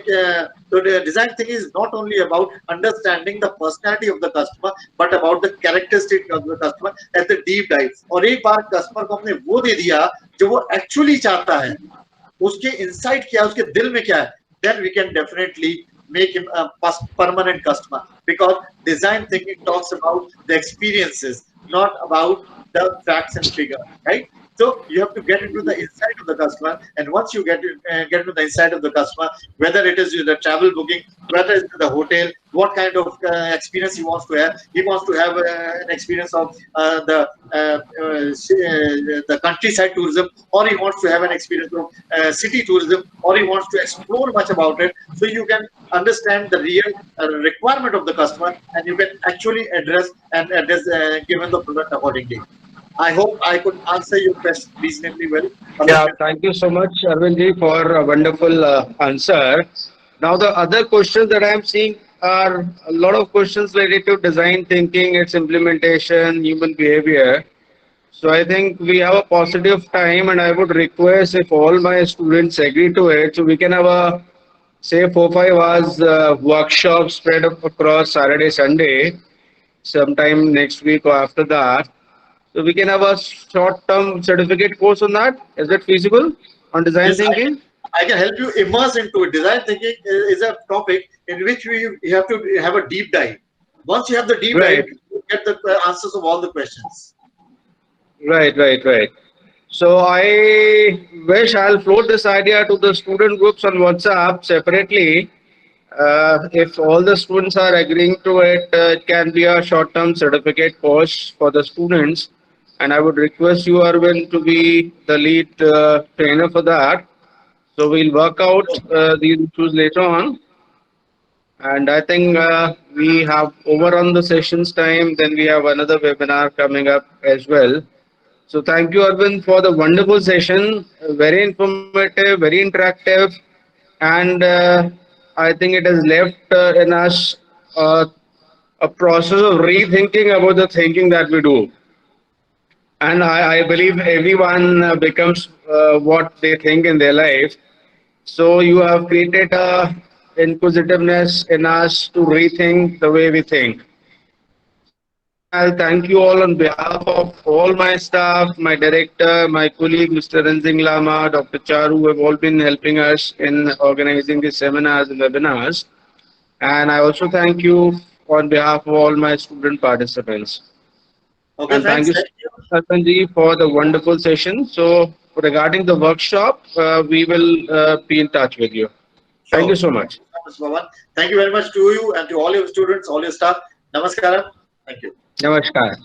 तो design thinking is not only about understanding the personality of the customer but about the characteristic of the customer at the deep dive. और एक बार कस्टमर को हमने वो दे दिया जो वो एक्चुअली चाहता है, उसके इनसाइट क्या है, उसके दिल में क्या है, then we can definitely make him a permanent customer, because design thinking talks about the experiences, not about the facts and figures, right? So you have to get into the inside of the customer, and once you get into the inside of the customer, whether it is the travel booking, whether it's the hotel, what kind of experience he wants to have. He wants to have an experience of the countryside tourism, or he wants to have an experience of city tourism, or he wants to explore much about it. So you can understand the real requirement of the customer, and you can actually address given the product accordingly. I hope I could answer your question reasonably well. Yeah, thank you so much, Arvind, for a wonderful answer. Now, the other questions that I'm seeing are a lot of questions related to design thinking, its implementation, human behavior. So I think we have a positive time, and I would request if all my students agree to it, so we can have a say 4-5 hours workshop spread across Saturday, Sunday, sometime next week or after that. So we can have a short-term certificate course on that. Is that feasible on design Yes, thinking? I can help you immerse into it. Design thinking is a topic in which you have to have a deep dive. Once you have the deep dive, Right, you get the answers of all the questions. right. So I wish I'll float this idea to the student groups on WhatsApp separately. If all the students are agreeing to it, it can be a short-term certificate course for the students. And I would request you, Arvind, to be the lead trainer for that. So we'll work out these issues later on. And I think we have overrun the session's time. Then we have another webinar coming up as well. So thank you, Arvind, for the wonderful session. Very informative, very interactive, and I think it has left in us a process of rethinking about the thinking that we do. And I believe everyone becomes what they think in their life. So you have created a inquisitiveness in us to rethink the way we think. So I think I'll thank you all on behalf of all my staff, my director, my colleague, Mr. Renzing Lama, Dr. Charu, who have all been helping us in organizing these seminars and webinars. And I also thank you on behalf of all my student participants. Okay, And thank friends. you so Thank you. much, Hassanji, for the wonderful session. So regarding the workshop, we will be in touch with you. Thank you Sure. so much. Mr. Bhavan. Thank you very much to you and to all your students, all your staff. Namaskaram. Thank you. Namaskar.